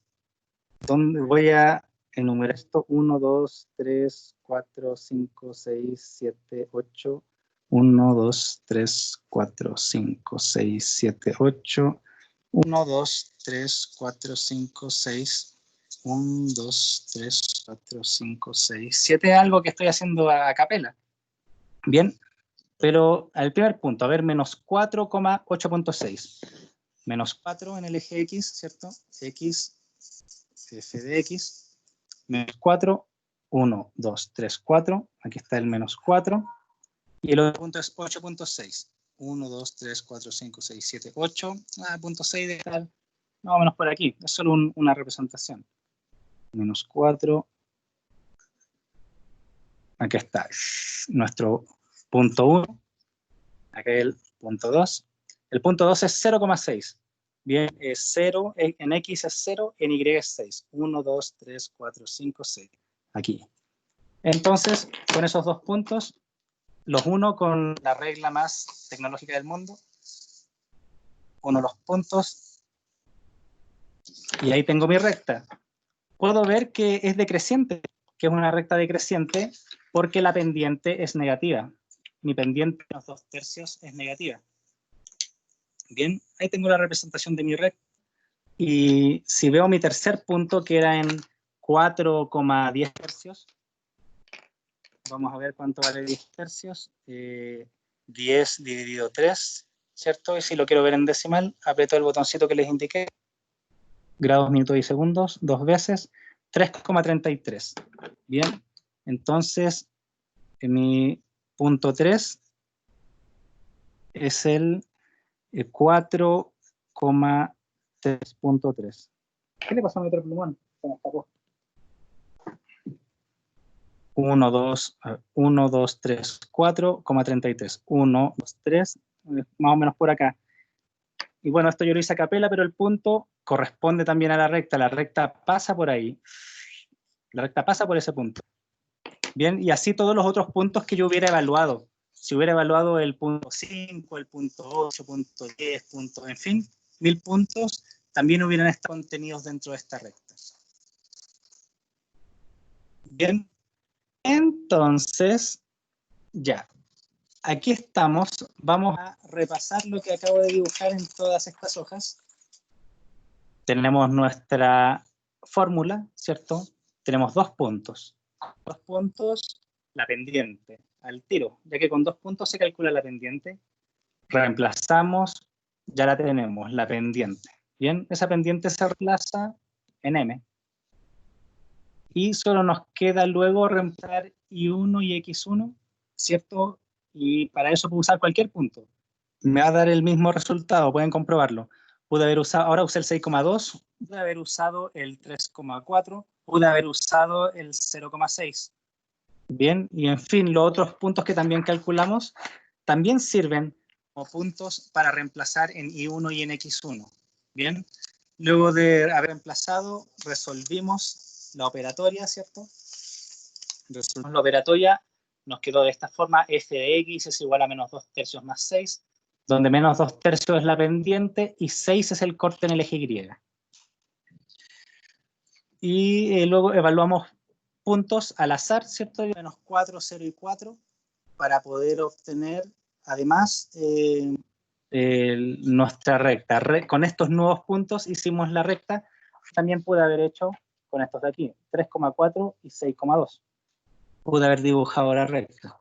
¿Dónde voy a enumerar esto? 1, 2, 3, 4, 5, 6, 7, 8. 1, 2, 3, 4, 5, 6, 7, 8. 1, 2, 3, 4, 5, 6. 1, 2, 3, 4, 5, 6, 7 es algo que estoy haciendo a capela. Bien, pero al primer punto, a ver, menos 4,8.6. Menos 4 en el eje X, ¿cierto? X, f de X. Menos 4, 1, 2, 3, 4. Aquí está el menos 4. Y el otro punto es 8.6. 1, 2, 3, 4, 5, 6, 7, 8. Punto 6 de tal. Más o menos por aquí. Es solo una representación. Menos 4. Aquí está nuestro punto 1. Acá el punto 2. El punto 2 es 0,6. Bien, es 0, en X es 0, en Y es 6. 1, 2, 3, 4, 5, 6. Aquí. Entonces, con esos 2 puntos, los uno con la regla más tecnológica del mundo. Uno los puntos. Y ahí tengo mi recta. Puedo ver que es decreciente, que es una recta decreciente, porque la pendiente es negativa. Mi pendiente en los 2 tercios es negativa. Bien, ahí tengo la representación de mi recta. Y si veo mi tercer punto, que era en 4,10 tercios, vamos a ver cuánto vale 10 tercios. 10 dividido 3, ¿cierto? Y si lo quiero ver en decimal, aprieto el botoncito que les indiqué. Grados, minutos y segundos, 2 veces. 3,33. Bien, entonces mi punto 3 es el 4,3.3. ¿Qué le pasó a mi otro plumón? Se me escapó. 1, 2, 3, 4,33. 1, 2, 3, más o menos por acá. Y bueno, esto yo lo hice a capela, pero el punto corresponde también a la recta. La recta pasa por ahí. La recta pasa por ese punto. Bien, y así todos los otros puntos que yo hubiera evaluado. Si hubiera evaluado el punto 5, el punto 8, punto 10, punto, en fin, 1000 puntos, también hubieran estado contenidos dentro de esta recta. Bien, entonces, ya. Aquí estamos. Vamos a repasar lo que acabo de dibujar en todas estas hojas. Tenemos nuestra fórmula, ¿cierto? Tenemos 2 puntos. 2 puntos, la pendiente, al tiro, ya que con 2 puntos se calcula la pendiente. Reemplazamos, ya la tenemos, la pendiente. Bien, esa pendiente se reemplaza en M. Y solo nos queda luego reemplazar y1 y x1, ¿cierto? Y para eso puedo usar cualquier punto. Me va a dar el mismo resultado, pueden comprobarlo. Pude haber usado, ahora usé el 6,2, pude haber usado el 3,4, pude haber usado el 0,6. Bien, y en fin, los otros puntos que también calculamos también sirven como puntos para reemplazar en y1 y en x1. Bien, luego de haber reemplazado, resolvimos la operatoria, ¿cierto? Resolvimos la operatoria, nos quedó de esta forma, f de x es igual a menos 2 tercios más 6, donde menos 2 tercios es la pendiente y 6 es el corte en el eje Y. Y luego evaluamos puntos al azar, ¿cierto? Menos 4, 0 y 4, para poder obtener, además, nuestra recta. Con estos nuevos puntos hicimos la recta. También pude haber hecho con estos de aquí, 3,4 y 6,2. Pude haber dibujado la recta.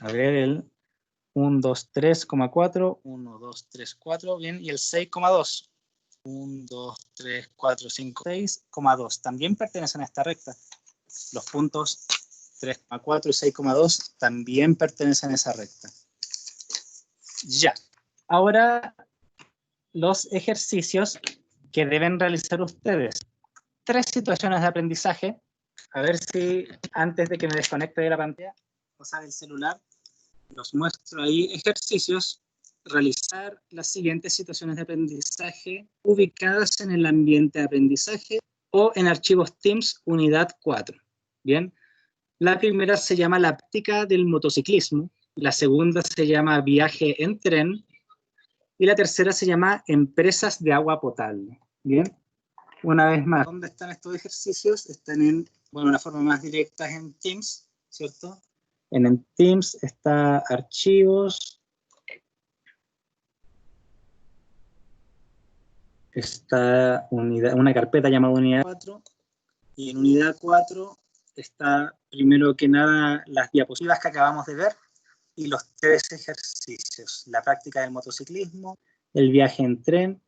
A ver, el 1, 2, 3,4, 1, 2, 3, 4, bien, y el 6,2. 1, 2, 3, 4, 5, 6,2. También pertenecen a esta recta. Los puntos 3,4 y 6,2 también pertenecen a esa recta. Ya. Ahora, los ejercicios que deben realizar ustedes. 3 situaciones de aprendizaje. A ver si antes de que me desconecte de la pantalla, o sea, del celular, los muestro ahí. Ejercicios. Realizar las siguientes situaciones de aprendizaje ubicadas en el ambiente de aprendizaje o en archivos Teams unidad 4. Bien. La primera se llama la práctica del motociclismo. La segunda se llama viaje en tren. Y la tercera se llama empresas de agua potable. Bien, una vez más, ¿dónde están estos ejercicios? Están en, bueno, una forma más directa en Teams, ¿cierto? En Teams está archivos, está una carpeta llamada unidad 4, y en unidad 4 está primero que nada las diapositivas que acabamos de ver y los 3 ejercicios, la práctica del motociclismo, el viaje en tren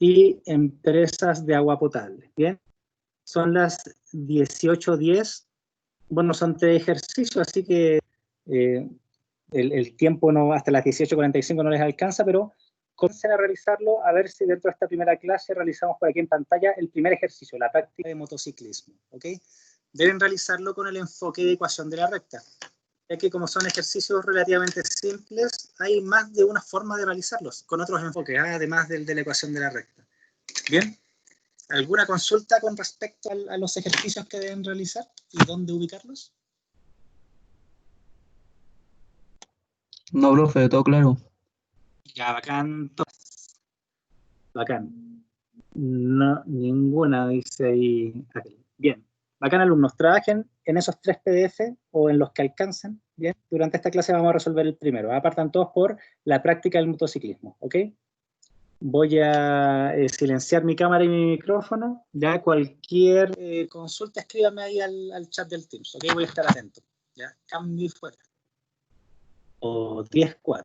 y empresas de agua potable. Bien, son las 18:10. Bueno, son 3 ejercicios, así que el tiempo no, hasta las 18:45 no les alcanza, pero comiencen a realizarlo, a ver si dentro de esta primera clase realizamos por aquí en pantalla el primer ejercicio, la práctica de motociclismo. ¿Ok? Deben realizarlo con el enfoque de ecuación de la recta, ya que como son ejercicios relativamente simples, hay más de una forma de realizarlos, con otros enfoques, además del de la ecuación de la recta. Bien, ¿alguna consulta con respecto a los ejercicios que deben realizar y dónde ubicarlos? No, profe, todo claro. Ya, bacán. Bacán. No, ninguna, dice ahí. Bien. Bacán, alumnos. Trabajen en esos 3 PDF o en los que alcancen. Bien. Durante esta clase vamos a resolver el primero. Apartan todos por la práctica del motociclismo. ¿Ok? Voy a silenciar mi cámara y mi micrófono. Ya cualquier consulta, escríbame ahí al chat del Teams. ¿Ok? Voy a estar atento. Ya, cambio y fuera. O 10-4.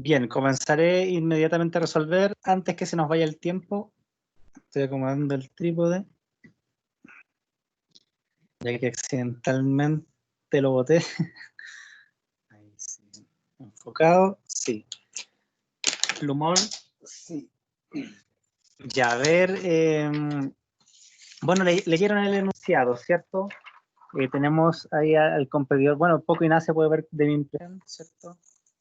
Bien, comenzaré inmediatamente a resolver antes que se nos vaya el tiempo. Estoy acomodando el trípode, ya que accidentalmente lo boté. Ahí sí. Enfocado, sí. Plumón, sí. Ya, a ver, bueno, leyeron el enunciado, ¿cierto? Tenemos ahí al competidor, bueno, poco y nada se puede ver de mi impresión, ¿cierto?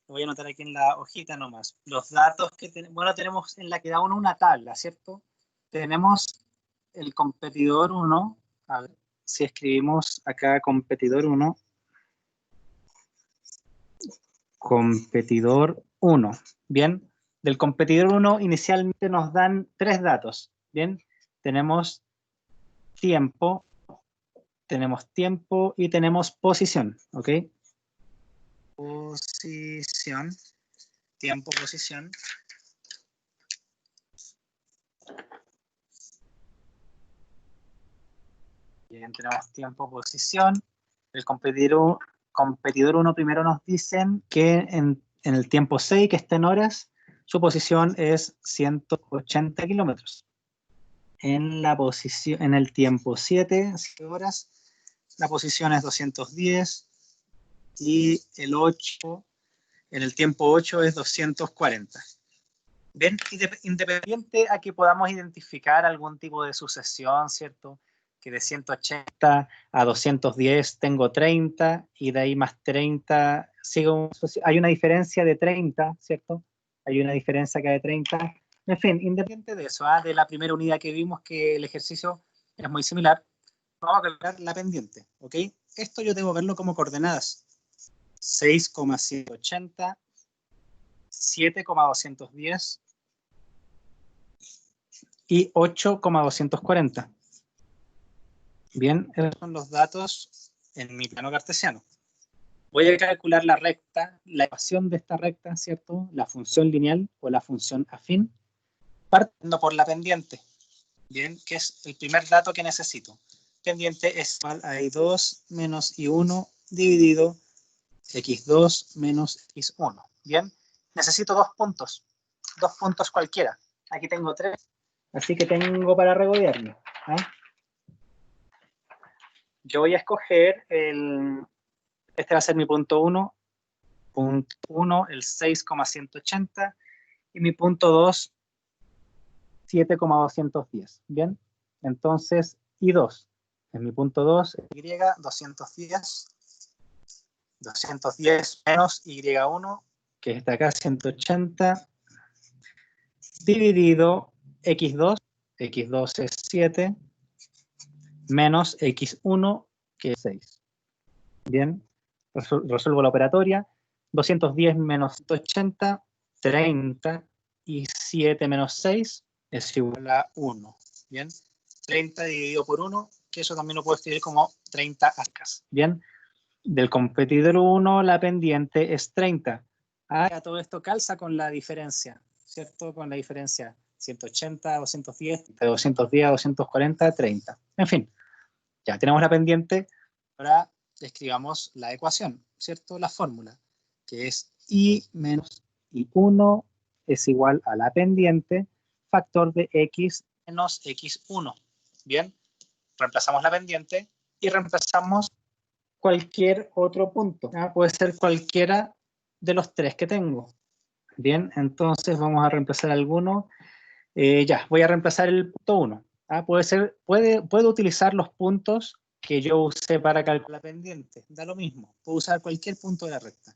Lo voy a anotar aquí en la hojita nomás. Los datos que tenemos, bueno, tenemos en la que da uno una tabla, ¿cierto? Tenemos el competidor 1, a ver, si escribimos acá competidor 1, competidor 1, ¿bien? Del competidor 1 inicialmente nos dan 3 datos, ¿bien? Tenemos tiempo y tenemos posición, ¿ok? Posición, tiempo, posición. Bien, tenemos tiempo, posición. El competidor 1 primero nos dicen que en el tiempo 6, que está en horas, su posición es 180 kilómetros. En el tiempo 7 horas, la posición es 210 y el 8, en el tiempo 8 es 240. Bien, independiente a que podamos identificar algún tipo de sucesión, ¿cierto? Que de 180 a 210 tengo 30 y de ahí más 30, hay una diferencia de 30, ¿cierto? Hay una diferencia acá de 30. En fin, independiente de eso, de la primera unidad que vimos que el ejercicio es muy similar, vamos a calcular la pendiente, ¿ok? Esto yo debo verlo como coordenadas. 6,180, 7,210 y 8,240. Bien, esos son los datos en mi plano cartesiano. Voy a calcular la recta, la ecuación de esta recta, ¿cierto? La función lineal o la función afín, partiendo por la pendiente. Bien, que es el primer dato que necesito. Pendiente es igual a I2 menos I1 dividido X2 menos X1. Bien, necesito dos puntos cualquiera. Aquí tengo 3, así que tengo para regodearme. Yo voy a escoger este va a ser mi punto 1, el 6,180 y mi punto 2, 7,210. Bien, entonces I2 en mi punto 2, Y 210 menos Y1, que está acá 180, dividido X2 es 7, menos X1, que es 6. Bien, resuelvo la operatoria. 210 menos 180, 30, y 7 menos 6 es igual a 1. Bien, 30 dividido por 1, que eso también lo puedo escribir como 30 arcas. Bien, del competidor 1 la pendiente es 30. Todo esto calza con la diferencia, ¿cierto? Con la diferencia 180 a 210, de 210 a 240, 30. En fin, ya tenemos la pendiente. Ahora escribamos la ecuación, ¿cierto? La fórmula, que es I menos I1 es igual a la pendiente factor de X menos X1. Bien, reemplazamos la pendiente y reemplazamos cualquier otro punto. Puede ser cualquiera de los 3 que tengo. Bien, entonces vamos a reemplazar alguno. Ya, voy a reemplazar el punto 1. Puedo utilizar los puntos que yo usé para calcular la pendiente. Da lo mismo. Puedo usar cualquier punto de la recta.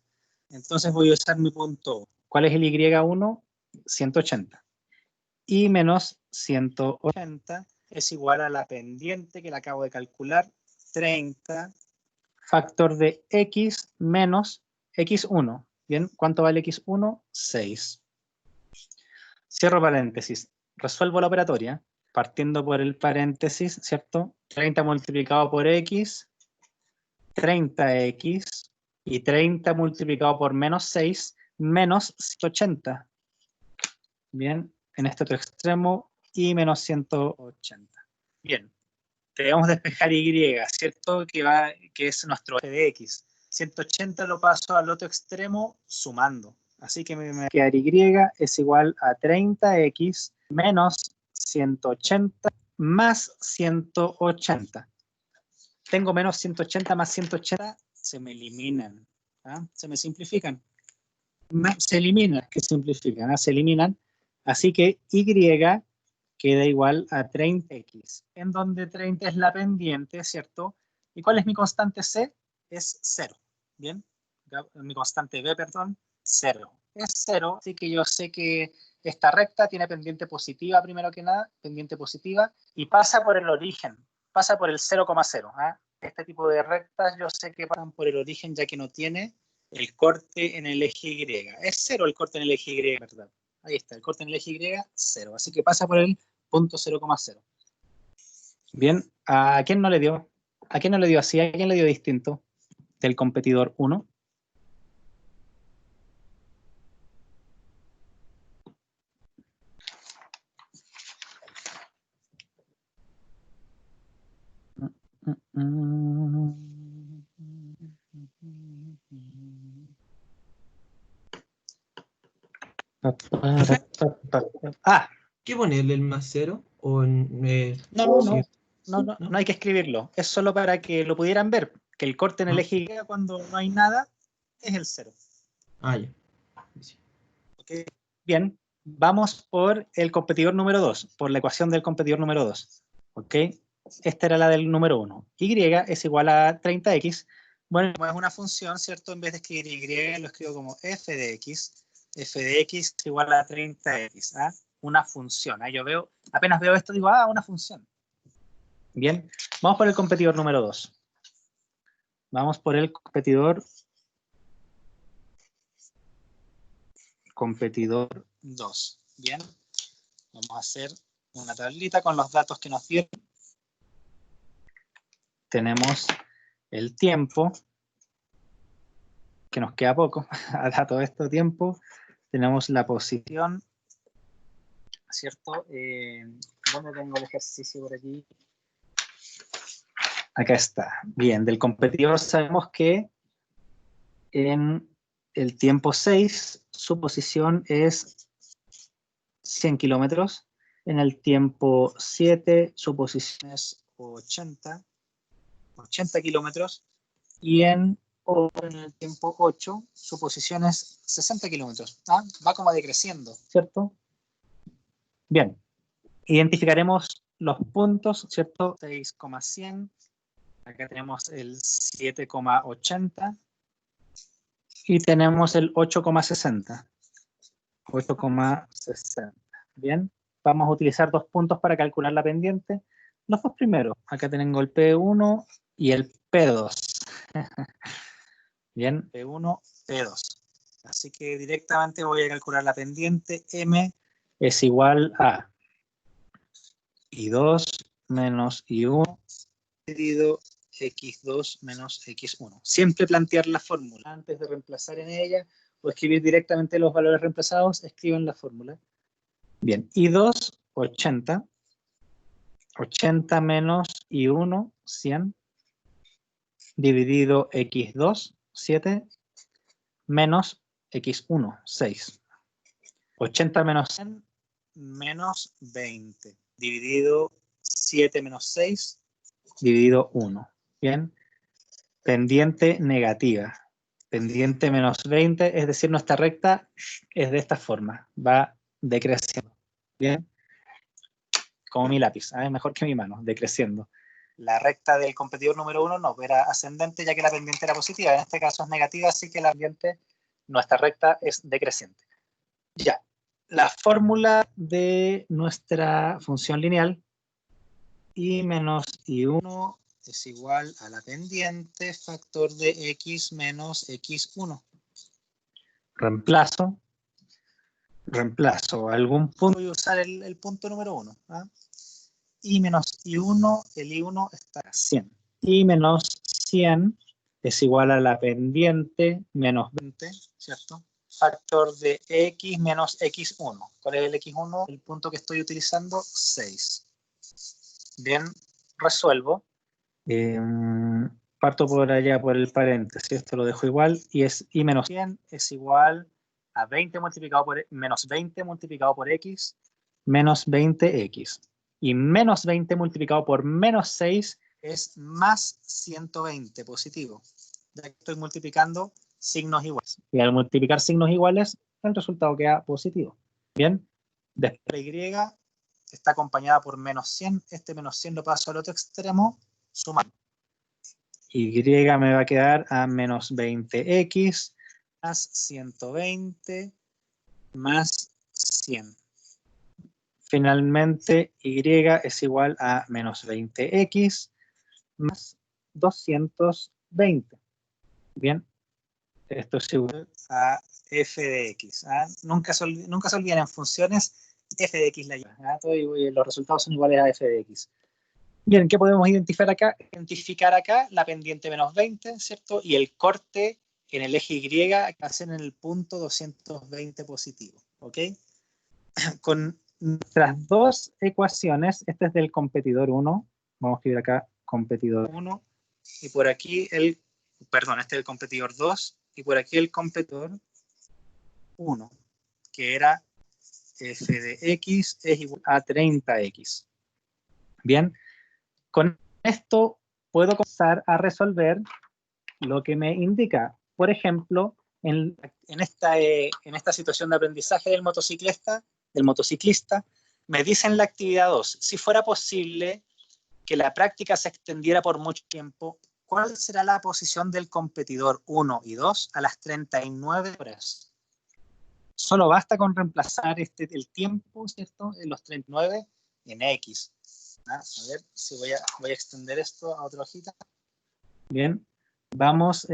Entonces voy a usar mi punto. ¿Cuál es el Y1? 180. Y menos 180 es igual a la pendiente que la acabo de calcular. 30 factor de X menos X1. Bien, ¿cuánto vale X1? 6. Cierro paréntesis. Resuelvo la operatoria partiendo por el paréntesis, ¿cierto? 30 multiplicado por X, 30X, y 30 multiplicado por menos 6, menos 180. Bien, en este otro extremo, y menos 180. Bien, debemos despejar Y, ¿cierto? Que es nuestro eje de X. 180 lo paso al otro extremo sumando. Así que me va a quedar y es igual a 30x menos 180 más 180. Tengo menos 180 más 180, se me eliminan, ¿ah? Se me simplifican. Se eliminan, que simplifican, ¿ah? Se eliminan. Así que y queda igual a 30x, en donde 30 es la pendiente, ¿cierto? ¿Y cuál es mi constante C? Es 0, ¿bien? Mi constante B, perdón, 0. Es 0, así que yo sé que esta recta tiene pendiente positiva, primero que nada, pendiente positiva, y pasa por el origen, pasa por el 0,0. ¿Ah? Este tipo de rectas yo sé que pasan por el origen ya que no tiene el corte en el eje Y. Es 0 el corte en el eje Y, ¿verdad? Ahí está, el corte en el eje Y, 0. Así que pasa por el punto 0,0. Bien, ¿a quién no le dio? ¿A quién no le dio así? ¿A quién le dio distinto? Del competidor 1. Ah, ¿Qué ponerle el más 0? O no hay que escribirlo. Es solo para que lo pudieran ver. Que el corte en el eje Y cuando no hay nada es el 0. Ah, ya. Sí. Okay. Bien, vamos por el competidor número 2, por la ecuación del competidor número 2. ¿Ok? Esta era la del número 1. Y es igual a 30x. Bueno, como es una función, ¿cierto? En vez de escribir y, lo escribo como f de x. F de x es igual a 30x. ¿Ah? Una función. ¿Ah? Yo veo, apenas veo esto, digo, una función. Bien, vamos por el competidor número 2. Vamos por el competidor 2. Bien, vamos a hacer una tablita con los datos que nos dieron. Tenemos el tiempo, que nos queda poco, a todo este tiempo. Tenemos la posición, ¿cierto? ¿Dónde tengo el ejercicio por aquí? Acá está. Bien, del competidor sabemos que en el tiempo 6, su posición es 100 kilómetros. En el tiempo 7, su posición es 80 kilómetros. Y en el tiempo 8, su posición es 60 kilómetros. ¿Ah? Va como decreciendo, ¿cierto? Bien. Identificaremos los puntos, ¿cierto? 6,100. Acá tenemos el 7,80. Y tenemos el 8,60. 8,60. Bien, vamos a utilizar 2 puntos para calcular la pendiente. Los dos primeros, acá tengo el P1 y el P2. Bien, P1, P2. Así que directamente voy a calcular la pendiente. M es igual a I2 menos I1 dividido X2 menos X1. Siempre plantear la fórmula. Antes de reemplazar en ella o escribir directamente los valores reemplazados, escriben la fórmula. Bien, I2, 80. 80 menos I1, 100. Dividido X2, 7. Menos X1, 6. 80 menos 100, menos 20. Dividido 7 menos 6, dividido 1. Bien. Pendiente negativa. Pendiente menos 20, es decir, nuestra recta es de esta forma. Va decreciendo. Bien. Como mi lápiz, ¿eh? Mejor que mi mano, decreciendo. La recta del competidor número 1 no, era ascendente ya que la pendiente era positiva. En este caso es negativa, así que la pendiente, nuestra recta es decreciente. Ya, la fórmula de nuestra función lineal, y menos I1 es igual a la pendiente factor de x menos x1. Reemplazo algún punto, voy a usar el punto número 1. ¿Ah? I menos I1, el I1 está a 100. I menos 100 es igual a la pendiente menos 20, ¿cierto? Factor de x menos x1. ¿Cuál es el x1? El punto que estoy utilizando, 6. Bien, resuelvo. Parto por allá por el paréntesis, esto lo dejo igual, y es I menos 100 es igual a 20 multiplicado por menos 20 multiplicado por x, menos 20x. Y menos 20 multiplicado por menos 6 es más 120 positivo. Ya que estoy multiplicando signos iguales. Y al multiplicar signos iguales, el resultado queda positivo. Bien, después y está acompañada por menos 100. Este menos 100 lo paso al otro extremo, sumando. Y me va a quedar a menos 20x más 120 más 100. Finalmente, y es igual a menos 20x más 220. Bien, esto es igual a f de x. Nunca se olviden, en funciones, f de x la lleva. Los resultados son iguales a f de x. Bien, ¿qué podemos identificar acá? Identificar acá la pendiente menos 20, ¿cierto? Y el corte en el eje Y que hacen en el punto 220 positivo, ¿ok? Con nuestras dos ecuaciones, este es del competidor 1, vamos a escribir acá competidor 1, y por aquí este es el competidor 2, y por aquí el competidor 1, que era f de x es igual a 30x. Bien, con esto puedo comenzar a resolver lo que me indica. Por ejemplo, en esta situación de aprendizaje del motociclista, me dicen la actividad 2, si fuera posible que la práctica se extendiera por mucho tiempo, ¿cuál será la posición del competidor 1 y 2 a las 39 horas? Solo basta con reemplazar el tiempo, ¿cierto? En los 39 en X. A ver si voy a extender esto a otra hojita. Bien, vamos,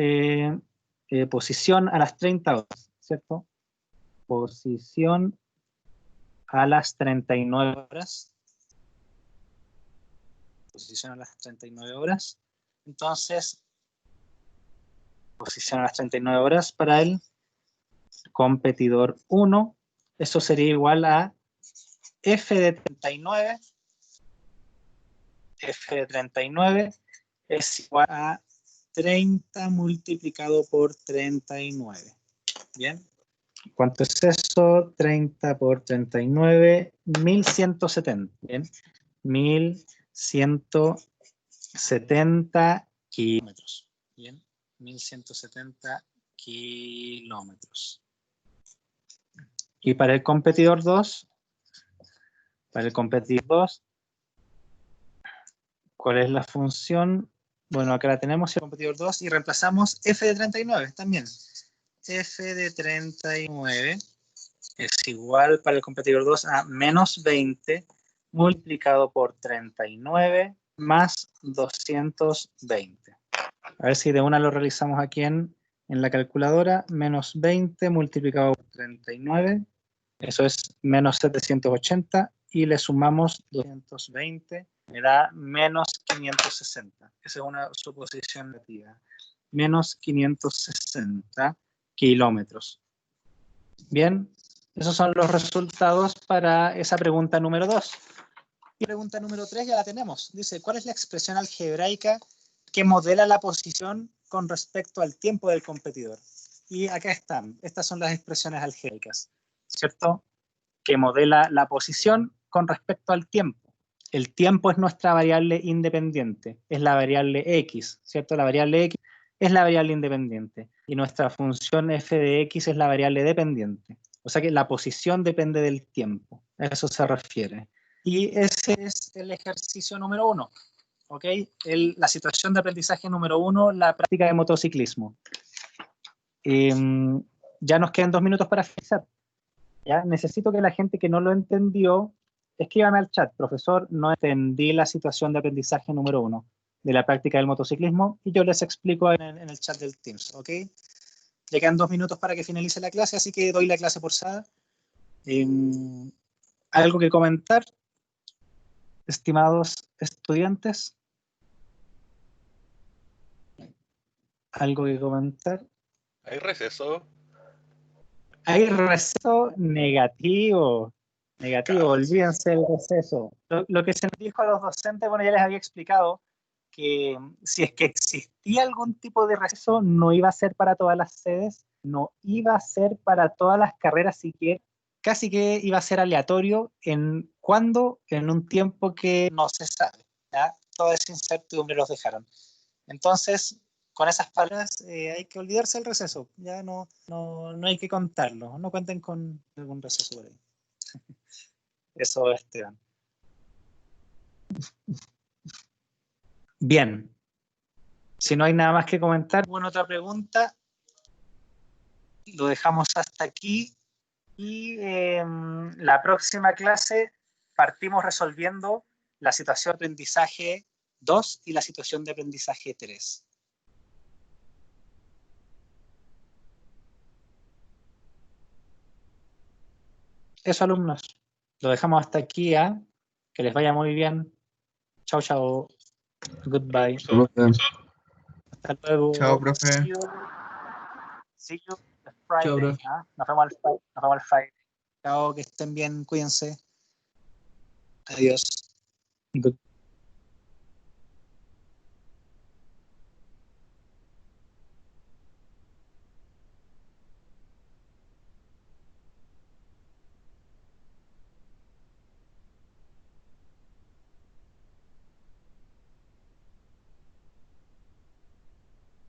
posición a las 30 horas, ¿cierto? Posición a las 39 horas. Posición a las 39 horas. Entonces, posición a las 39 horas para el competidor 1. Eso sería igual a f de 39. F de 39 es igual a 30 multiplicado por 39. Bien. ¿Cuánto es eso? 30 por 39, 1170. Bien. 1170 kilómetros. Bien. 1170 kilómetros. Y para el competidor 2, ¿cuál es la función? Bueno, acá la tenemos, el competidor 2, y reemplazamos f de 39 también. F de 39 es igual para el competidor 2 a menos 20 multiplicado por 39 más 220. A ver si de una lo realizamos aquí en la calculadora. Menos 20 multiplicado por 39, eso es menos 780, y le sumamos 220, me da menos 560. Esa es una suposición negativa. Menos 560 kilómetros. Bien, esos son los resultados para esa pregunta número 2. Y pregunta número 3 ya la tenemos. Dice, ¿cuál es la expresión algebraica que modela la posición con respecto al tiempo del competidor? Y acá están. Estas son las expresiones algébricas, ¿cierto? Que modela la posición con respecto al tiempo. El tiempo es nuestra variable independiente, es la variable x, ¿cierto? La variable x es la variable independiente y nuestra función f de x es la variable dependiente. O sea que la posición depende del tiempo, a eso se refiere. Y ese es el ejercicio número 1, ¿ok? La situación de aprendizaje número 1, la práctica de motociclismo. Ya nos quedan 2 minutos para finalizar. ¿Ya? Necesito que la gente que no lo entendió, escríbame al chat, profesor, no entendí la situación de aprendizaje número 1 de la práctica del motociclismo, y yo les explico en el chat del Teams, ¿ok? Ya quedan 2 minutos para que finalice la clase, así que doy la clase por SAD. ¿Algo que comentar, estimados estudiantes? ¿Algo que comentar? ¿Hay receso? Hay receso negativo. Negativo, olvídense del receso. Lo que se nos dijo a los docentes, bueno, ya les había explicado que si es que existía algún tipo de receso, no iba a ser para todas las sedes, no iba a ser para todas las carreras, así que casi que iba a ser aleatorio en cuándo, en un tiempo que no se sabe. ¿Ya? Toda esa incertidumbre los dejaron. Entonces, con esas palabras, hay que olvidarse del receso. Ya no hay que contarlo. No cuenten con algún receso por ahí. Eso, Esteban. Bien. Si no hay nada más que comentar, ¿alguna otra pregunta? Lo dejamos hasta aquí. Y la próxima clase partimos resolviendo la situación de aprendizaje 2 y la situación de aprendizaje 3. Eso, alumnos. Lo dejamos hasta aquí. Que les vaya muy bien. Chao, chao. Goodbye. Hasta luego. Chao, profe. See you Friday. Chao, profe. Nos vemos el Friday. Chao, que estén bien. Cuídense. Adiós. Good.